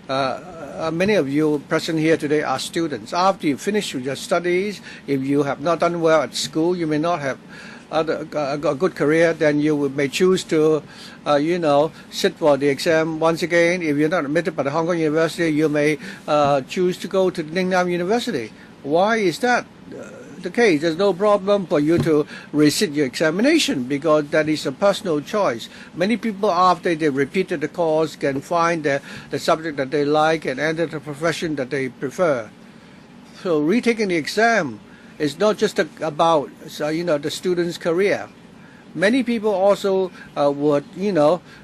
Many of you present here today are students. After you finish with your studies, if you have not done well at school, you may not have a good career, then you may choose to, sit for the exam once again. If you're not admitted by the Hong Kong University, you may choose to go to Ningnan University. Why is that the case? There's no problem for you to resit your examination because that is a personal choice. Many people, after they repeated the course, can find the subject that they like and enter the profession that they prefer. So retaking the exam is not just about the student's career. Many people also would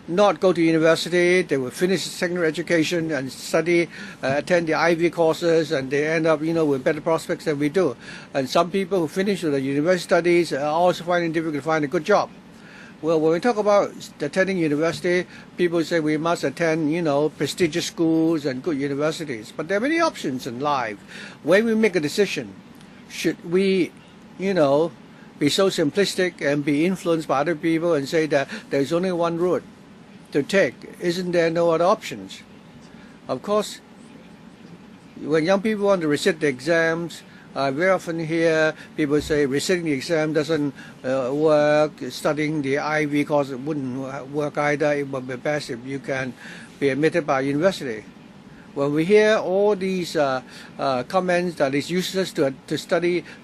not go to university. They would finish secondary education and study, attend the Ivy courses, and they end up with better prospects than we do. And some people who finish with the university studies are also finding it difficult to find a good job. Well, when we talk about attending university, people say we must attend, prestigious schools and good universities. But there are many options in life. When we make a decision, should we, be so simplistic and be influenced by other people and say that there's only one route to take? Isn't there no other options? Of course, when young people want to resit the exams, I very often hear people say resitting the exam doesn't work, studying the Ivy course wouldn't work either. It would be best if you can be admitted by university. When we hear all these comments that it's useless to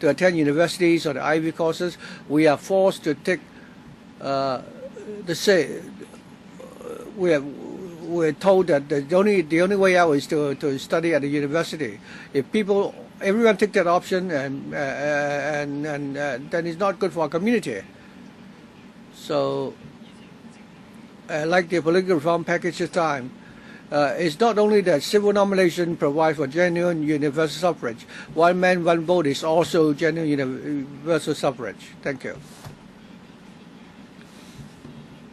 attend universities or the Ivy courses, we are forced to take we're told that the only way out is to study at the university. If everyone take that option, and then it's not good for our community. So, like the political reform package this time. It's not only that civil nomination provides for genuine universal suffrage. One man, one vote is also genuine universal suffrage. Thank you.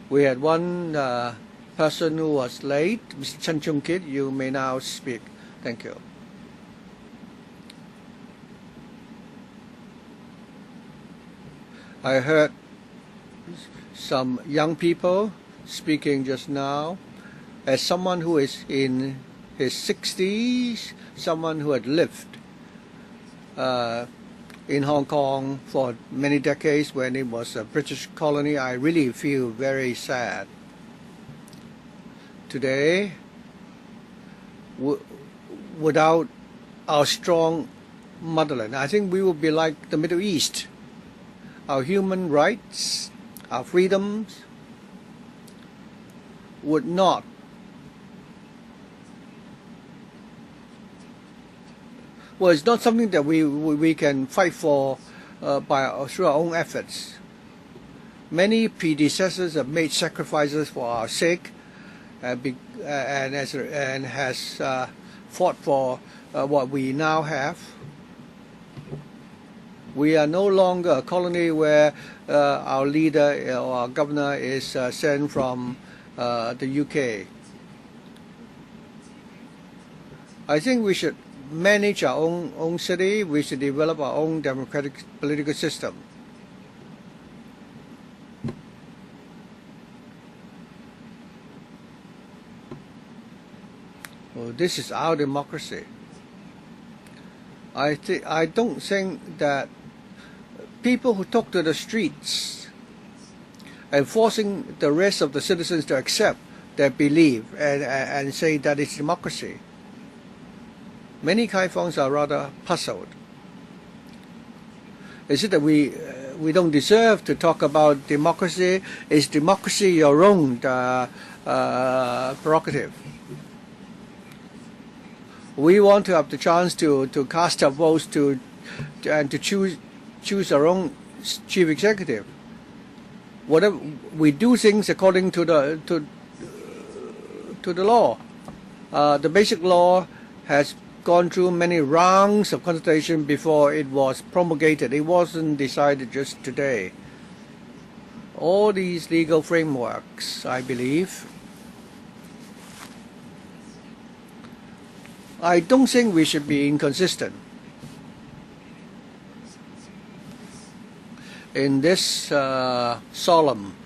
We had one person who was late, Mr. Chen Chung Kit. You may now speak. Thank you. I heard some young people speaking just now. As someone who is in his 60s, someone who had lived in Hong Kong for many decades when it was a British colony, I really feel very sad. Today, without our strong motherland, I think we will be like the Middle East. Our human rights, our freedoms would not well, it's not something that we can fight for through our own efforts. Many predecessors have made sacrifices for our sake, and has fought for what we now have. We are no longer a colony where our leader or our governor is sent from the UK. I think we should manage our own city. We should develop our own democratic political system. Well, this is our democracy. I don't think that people who talk to the streets and forcing the rest of the citizens to accept their belief and say that it's democracy. Many Kai Fongs are rather puzzled. Is it that we don't deserve to talk about democracy? Is democracy your own prerogative? We want to have the chance to cast our votes and to choose our own chief executive. Whatever we do things according to the law. The basic law has gone through many rounds of consultation before it was promulgated. It wasn't decided just today. All these legal frameworks, I believe, I don't think we should be inconsistent. In this solemn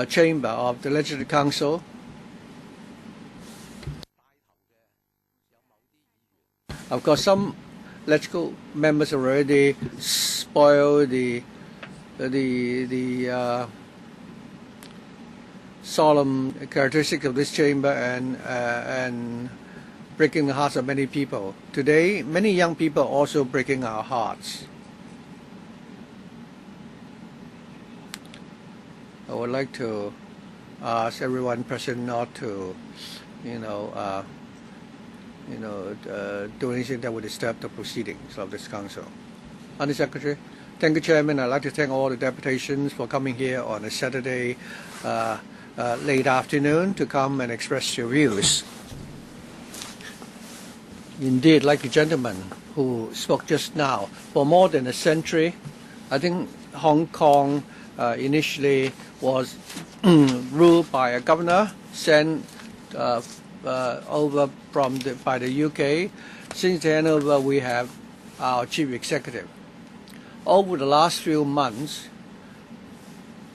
chamber of the Legislative Council, of course, some legislative members already spoiled the solemn characteristic of this chamber and breaking the hearts of many people. Today, many young people are also breaking our hearts. I would like to ask everyone present not to, do anything that would disturb the proceedings of this council. Under Secretary, thank you, Chairman. I'd like to thank all the deputations for coming here on a Saturday late afternoon to come and express your views. Indeed, like the gentleman who spoke just now, for more than a century, I think Hong Kong initially was ruled by a governor sent over by the UK. Since the handover, we have our chief executive. Over the last few months,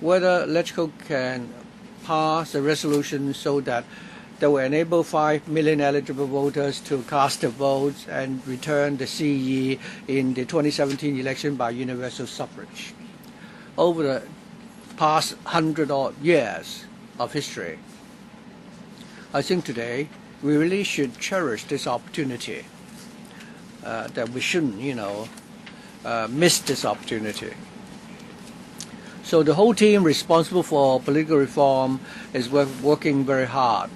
whether LegCo can pass a resolution so that will enable 5 million eligible voters to cast their votes and return the CE in the 2017 election by universal suffrage. Over the past 100-odd years of history, I think today we really should cherish this opportunity, that we shouldn't, miss this opportunity. So the whole team responsible for political reform is working very hard.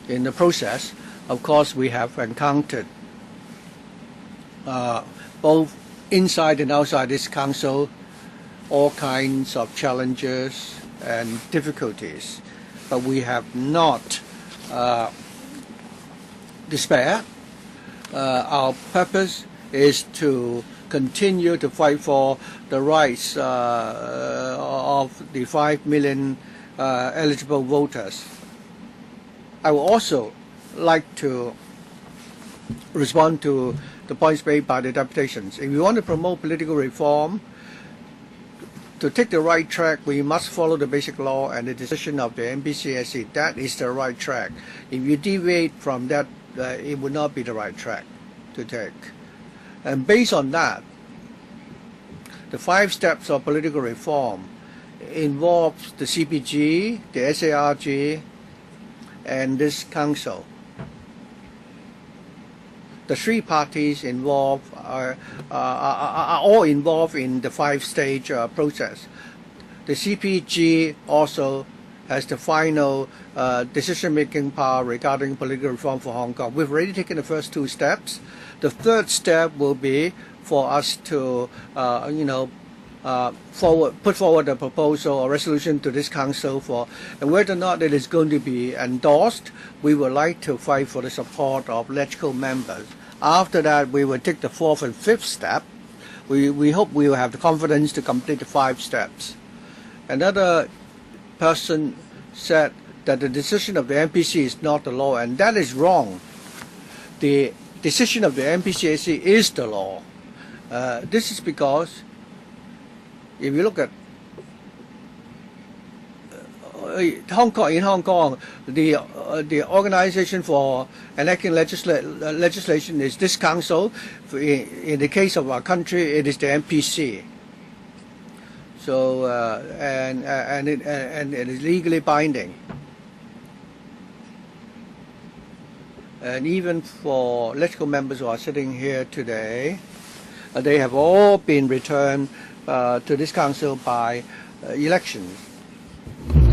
In the process, of course, we have encountered both inside and outside this council all kinds of challenges and difficulties, but we have not despaired. Our purpose is to continue to fight for the rights of the 5 million eligible voters. I would also like to respond to the points made by the deputations. If we want to promote political reform, to take the right track, we must follow the basic law and the decision of the NPCSC. That is the right track. If you deviate from that, it would not be the right track to take. And based on that, the 5 steps of political reform involves the CPG, the SARG, and this council. The 3 parties involved are all involved in the 5-stage process. The CPG also has the final decision-making power regarding political reform for Hong Kong. We've already taken the first 2 steps. The 3rd step will be for us to, put forward a proposal or resolution to this council for, and whether or not it is going to be endorsed, we would like to fight for the support of legislative members. After that, we will take the fourth and fifth step. We hope we will have the confidence to complete the 5 steps. Another person said that the decision of the MPC is not the law, and that is wrong. The decision of the MPCAC is the law. This is because if you look at Hong Kong, the organization for enacting legislation is this council. In the case of our country, it is the MPC. So and it is legally binding. And even for legislative members who are sitting here today, they have all been returned to this council by elections.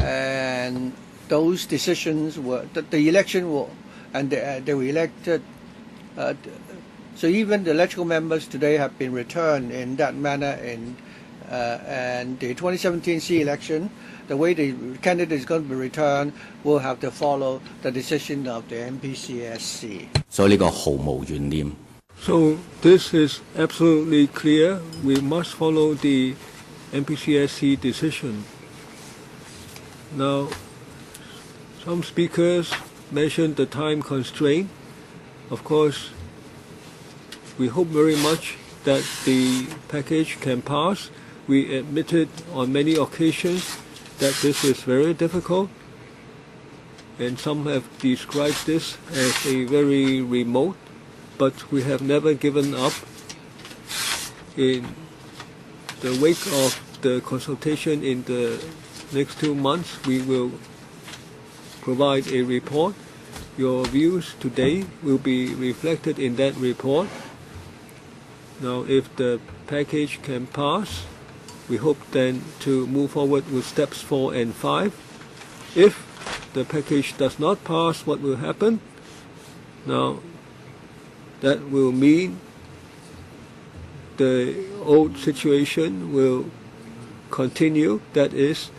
And those decisions were, the election were, and they were elected. So even the legislative members today have been returned in that manner. And the 2017 C election, the way the candidate is going to be returned will have to follow the decision of the MPCSC. 所以呢個毫無懸念。 So this is absolutely clear. We must follow the MPCSC decision. Now, some speakers mentioned the time constraint. Of course, we hope very much that the package can pass. We admitted on many occasions that this is very difficult, and some have described this as a very remote, but we have never given up. In the wake of the consultation in the next 2 months, we will provide a report. Your views today will be reflected in that report. Now, if the package can pass, we hope then to move forward with steps 4 and 5. If the package does not pass, what will happen? Now, that will mean the old situation will continue. That is,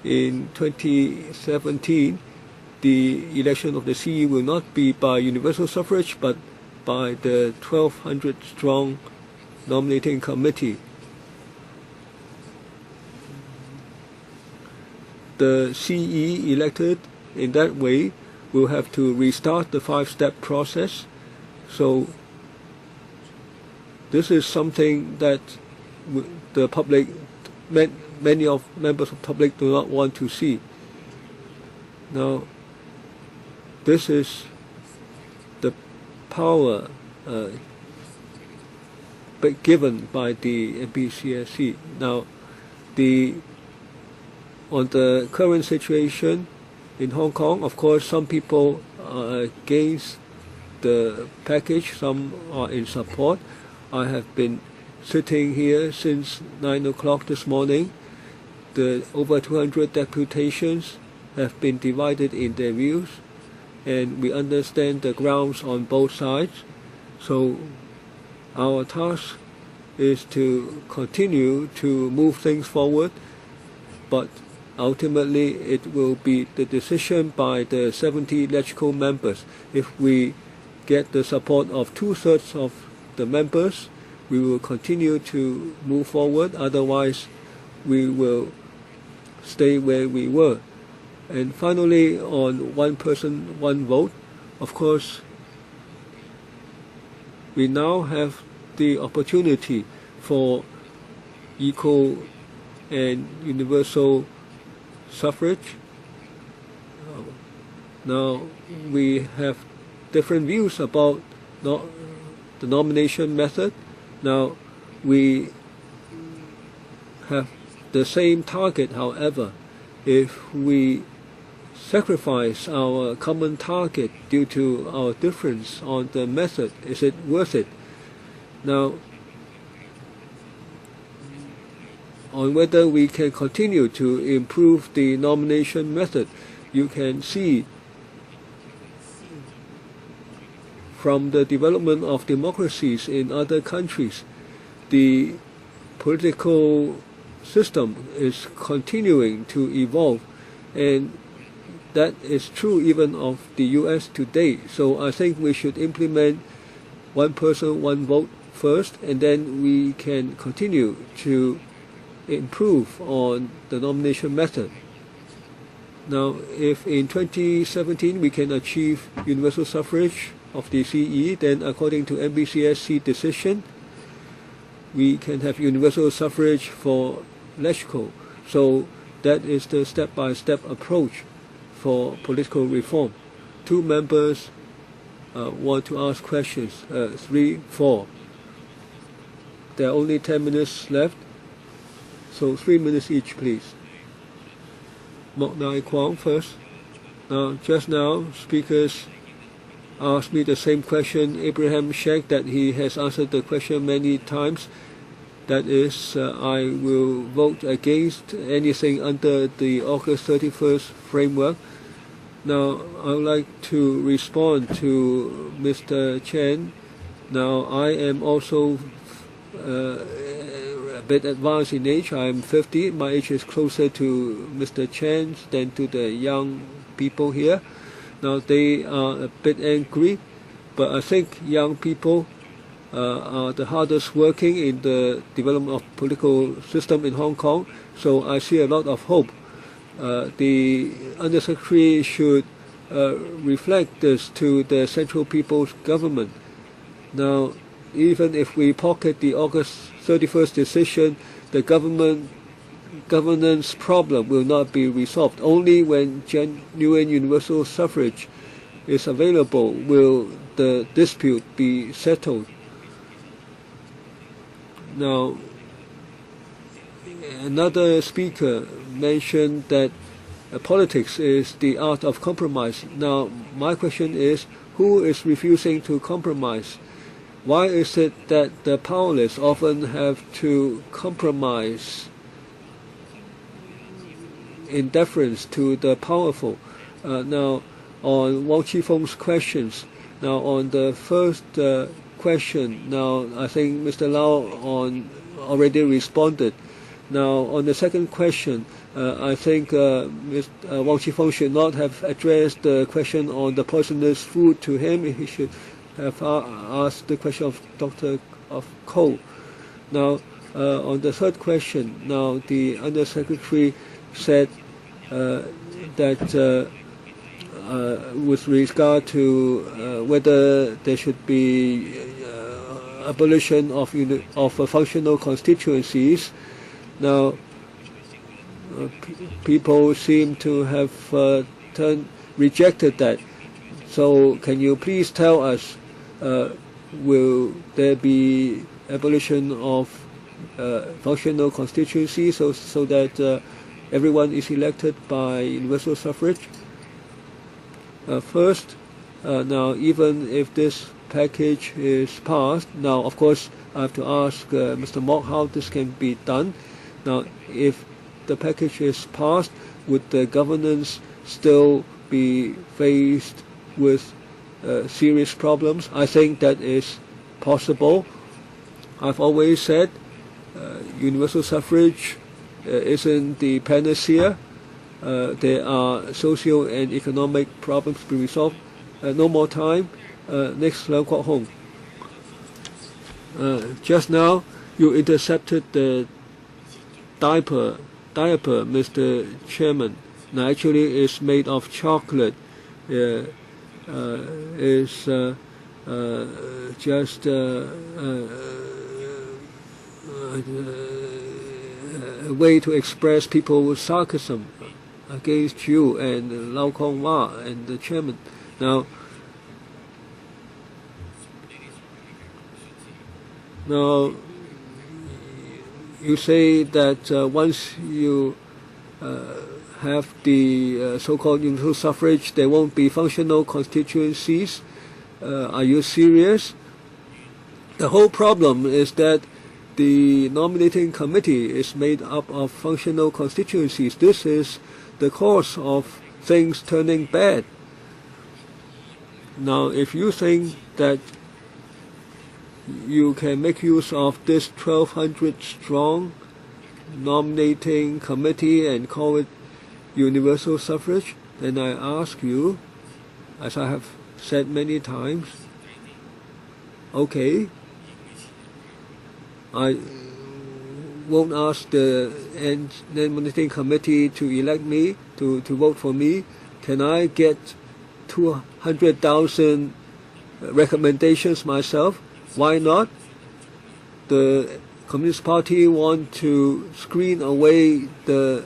in 2017, the election of the CE will not be by universal suffrage, but by the 1,200-strong nominating committee. The CE elected in that way will have to restart the 5-step process. So this is something that the public, many of members of the public do not want to see. Now, this is the power given by the MPCSC. Now, on the current situation in Hong Kong, of course, some people are against the package, some are in support. I have been sitting here since 9 o'clock this morning. The over 200 deputations have been divided in their views, and we understand the grounds on both sides. So our task is to continue to move things forward, but ultimately it will be the decision by the 70 legislative members. If we get the support of 2/3 of the members, we will continue to move forward. Otherwise, we will stay where we were. And finally, on one person, one vote, of course, we now have the opportunity for equal and universal suffrage. Now, we have different views about the nomination method. Now, we have the same target, however. If we sacrifice our common target due to our difference on the method, is it worth it? Now, on whether we can continue to improve the nomination method, you can see from the development of democracies in other countries, the political system is continuing to evolve, and that is true even of the U.S. today. So I think we should implement one person, one vote first, and then we can continue to improve on the nomination method. Now, if in 2017 we can achieve universal suffrage of the CE, then according to NBCSC decision, we can have universal suffrage for LegCo. So that is the step-by-step approach for political reform. 2 members want to ask questions, 3, 4. There are only 10 minutes left, so 3 minutes each, please. Mok Nai Kwong first. Now, just now, speakers asked me the same question. Abraham Sheikh, that he has answered the question many times. That is, I will vote against anything under the August 31st framework. Now, I would like to respond to Mr. Chen. Now, I am also a bit advanced in age. I am 50. My age is closer to Mr. Chen's than to the young people here. Now, they are a bit angry, but I think young people are the hardest working in the development of political system in Hong Kong. So I see a lot of hope. The Undersecretary should reflect this to the Central People's Government. Now, even if we pocket the August 31st decision, the governance problem will not be resolved. Only when genuine universal suffrage is available will the dispute be settled. Now, another speaker mentioned that politics is the art of compromise. Now, my question is, who is refusing to compromise? Why is it that the powerless often have to compromise in deference to the powerful? Now, on Wang Qifeng's questions, now on the first question, now I think Mr. Lau already responded. Now, on the second question, I think Mr. Wang Qifeng should not have addressed the question on the poisonous food to him. He should have asked the question of Dr. Koh. Now, on the third question, now the Undersecretary said that with regard to whether there should be abolition of functional constituencies, now people seem to have rejected that. So can you please tell us, will there be abolition of functional constituencies so that everyone is elected by universal suffrage? First, now even if this package is passed, now of course I have to ask Mr. Mok how this can be done. Now, if the package is passed, would the governance still be faced with serious problems? I think that is possible. I've always said universal suffrage isn't the panacea. There are social and economic problems to be resolved. No more time. Next, Leung Kwok Hong. Just now, you intercepted the diaper, Mr. Chairman. Now, actually, it's made of chocolate. Is just a way to express people's sarcasm against you and Lau Kong Wah and the chairman. Now, you say that once you have the so-called universal suffrage, there won't be functional constituencies. Are you serious? The whole problem is that the nominating committee is made up of functional constituencies. This is the cause of things turning bad. Now, if you think that you can make use of this 1,200 strong nominating committee and call it Universal Suffrage, then I ask you, as I have said many times, okay, I won't ask the nominating committee to elect me, to vote for me. Can I get 200,000 recommendations myself? Why not? The Communist Party want to screen away the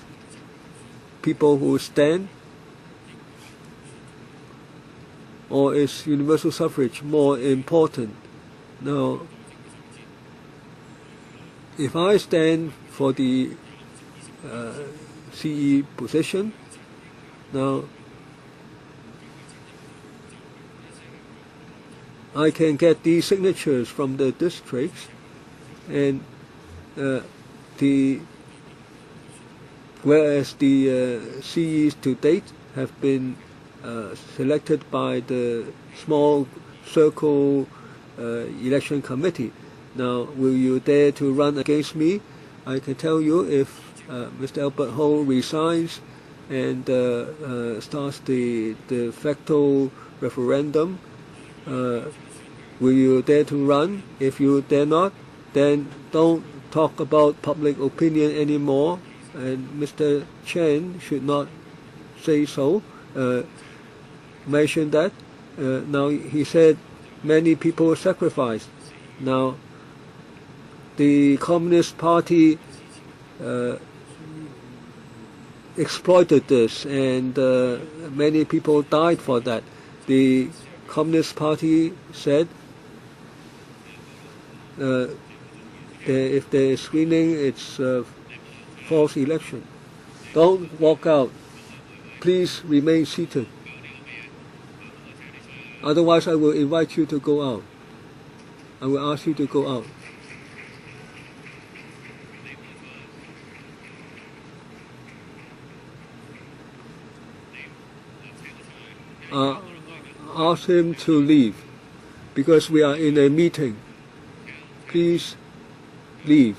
people who stand? Or is universal suffrage more important? Now, if I stand for the CE position, now I can get these signatures from the districts, and whereas the CEs to date have been selected by the small circle election committee. Now, will you dare to run against me? I can tell you, if Mr. Albert Ho resigns and starts the de facto referendum, will you dare to run? If you dare not, then don't talk about public opinion anymore, and Mr. Chen should not say so, mention that. Now, he said many people sacrificed. Now, the Communist Party exploited this, and many people died for that. The Communist Party said if there is screening, it's false election. Don't walk out. Please remain seated. Otherwise, I will invite you to go out. I will ask you to go out. Ask him to leave, because we are in a meeting. Please leave.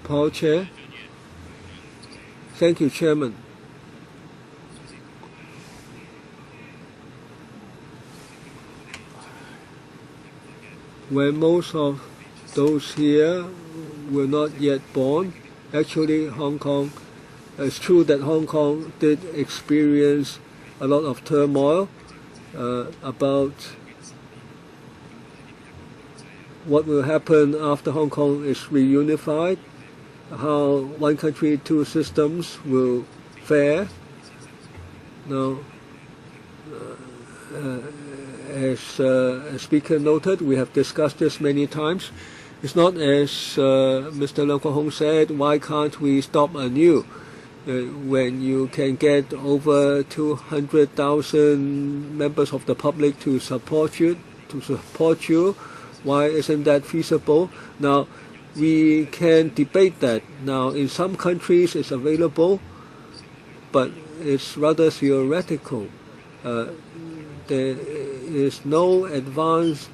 Paul Chair. Thank you, Chairman. When most of those here were not yet born, actually Hong Kong, it's true that Hong Kong did experience a lot of turmoil about what will happen after Hong Kong is reunified, how one country, two systems will fare. Now, as a speaker noted, we have discussed this many times. It's not as Mr. Leung Kwok Hong said, why can't we stop anew? When you can get over 200,000 members of the public to support you, why isn't that feasible? Now, we can debate that. Now, in some countries it's available, but it's rather theoretical. There is no advanced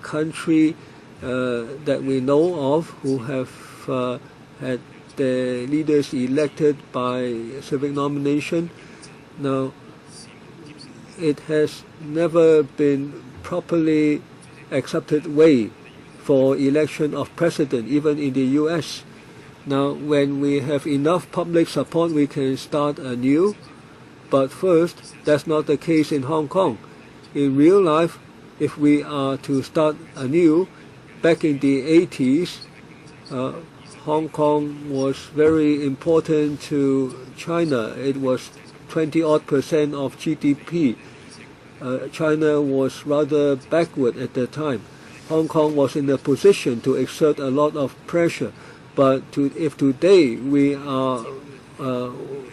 country that we know of who have had the leaders elected by civic nomination. Now, it has never been properly accepted way for election of president, even in the US. Now, when we have enough public support, we can start anew. But first, that's not the case in Hong Kong. In real life, if we are to start anew, back in the 80s, Hong Kong was very important to China. It was 20-odd% of GDP. China was rather backward at that time. Hong Kong was in a position to exert a lot of pressure. But if today we are,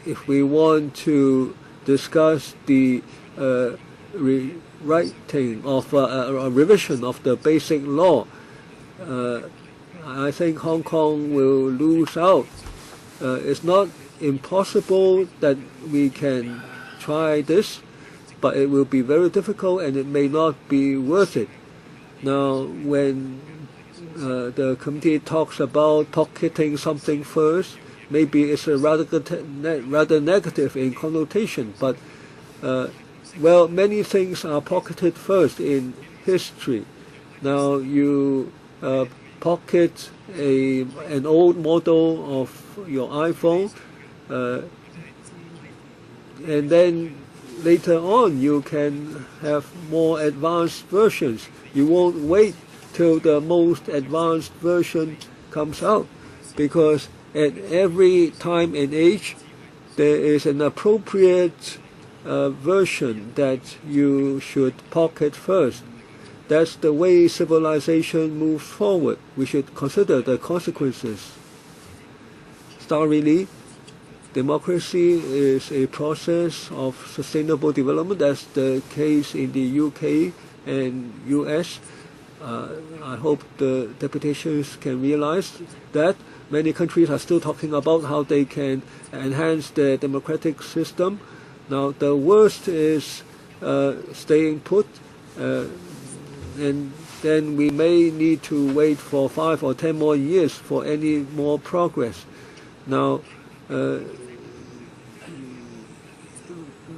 if we want to discuss the rewriting of a revision of the basic law, I think Hong Kong will lose out. It's not impossible that we can try this, but it will be very difficult and it may not be worth it. Now, when the committee talks about pocketing something first, maybe it's a rather negative in connotation, but well, many things are pocketed first in history. Now you pocket an old model of your iPhone, and then later on you can have more advanced versions. You won't wait till the most advanced version comes out, because at every time and age there is an appropriate version that you should pocket first. That's the way civilization moves forward. We should consider the consequences. Starringly, democracy is a process of sustainable development. That's the case in the UK and US. I hope the deputations can realize that. Many countries are still talking about how they can enhance their democratic system. Now, the worst is staying put, and then we may need to wait for 5 or 10 more years for any more progress. Now,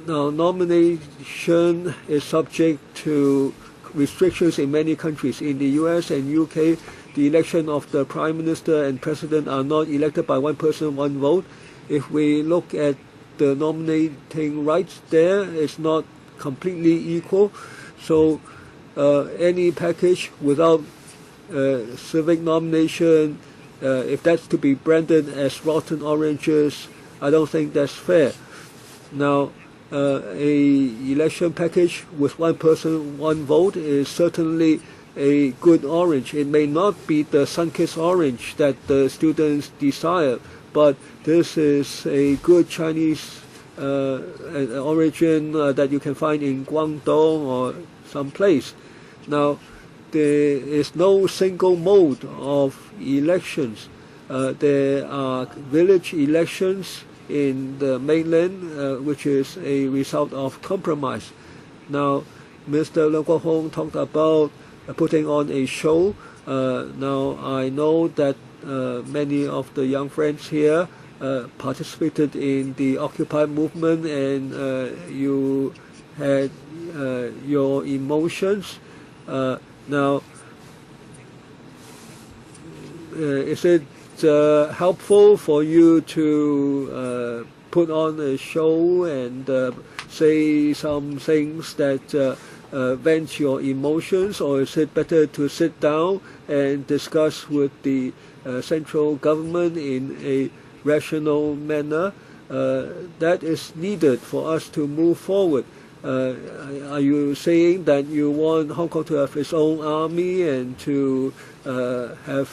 nomination is subject to restrictions in many countries. In the US and UK, the election of the Prime Minister and President are not elected by one person, one vote. If we look at the nominating rights there, it's not completely equal. So any package without civic nomination, if that's to be branded as rotten oranges, I don't think that's fair. Now, a election package with one person, one vote is certainly a good orange. It may not be the sun-kissed orange that the students desire, but this is a good Chinese origin that you can find in Guangdong or someplace. Now, there is no single mode of elections. There are village elections in the mainland, which is a result of compromise. Now, Mr. Leung Kwok-hong talked about putting on a show. Now, I know that many of the young friends here participated in the Occupy movement, and you had your emotions. Now, is it helpful for you to put on a show and say some things that vent your emotions, or is it better to sit down and discuss with the central government in a rational manner? That is needed for us to move forward. Are you saying that you want Hong Kong to have its own army and to have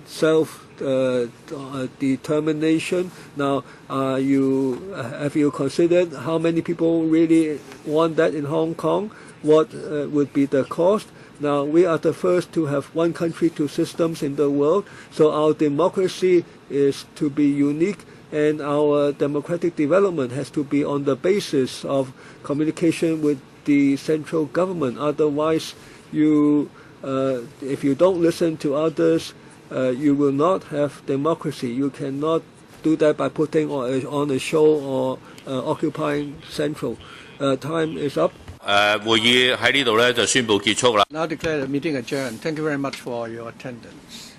self-determination? Now, have you considered how many people really want that in Hong Kong? What would be the cost? Now, we are the first to have one country, two systems in the world, so our democracy is to be unique, and our democratic development has to be on the basis of communication with the central government. Otherwise, if you don't listen to others, you will not have democracy. You cannot do that by putting on a show or occupying central. Time is up. 會議喺呢度咧就宣布結束啦。Now declare the meeting adjourned. Thank you very much for your attendance.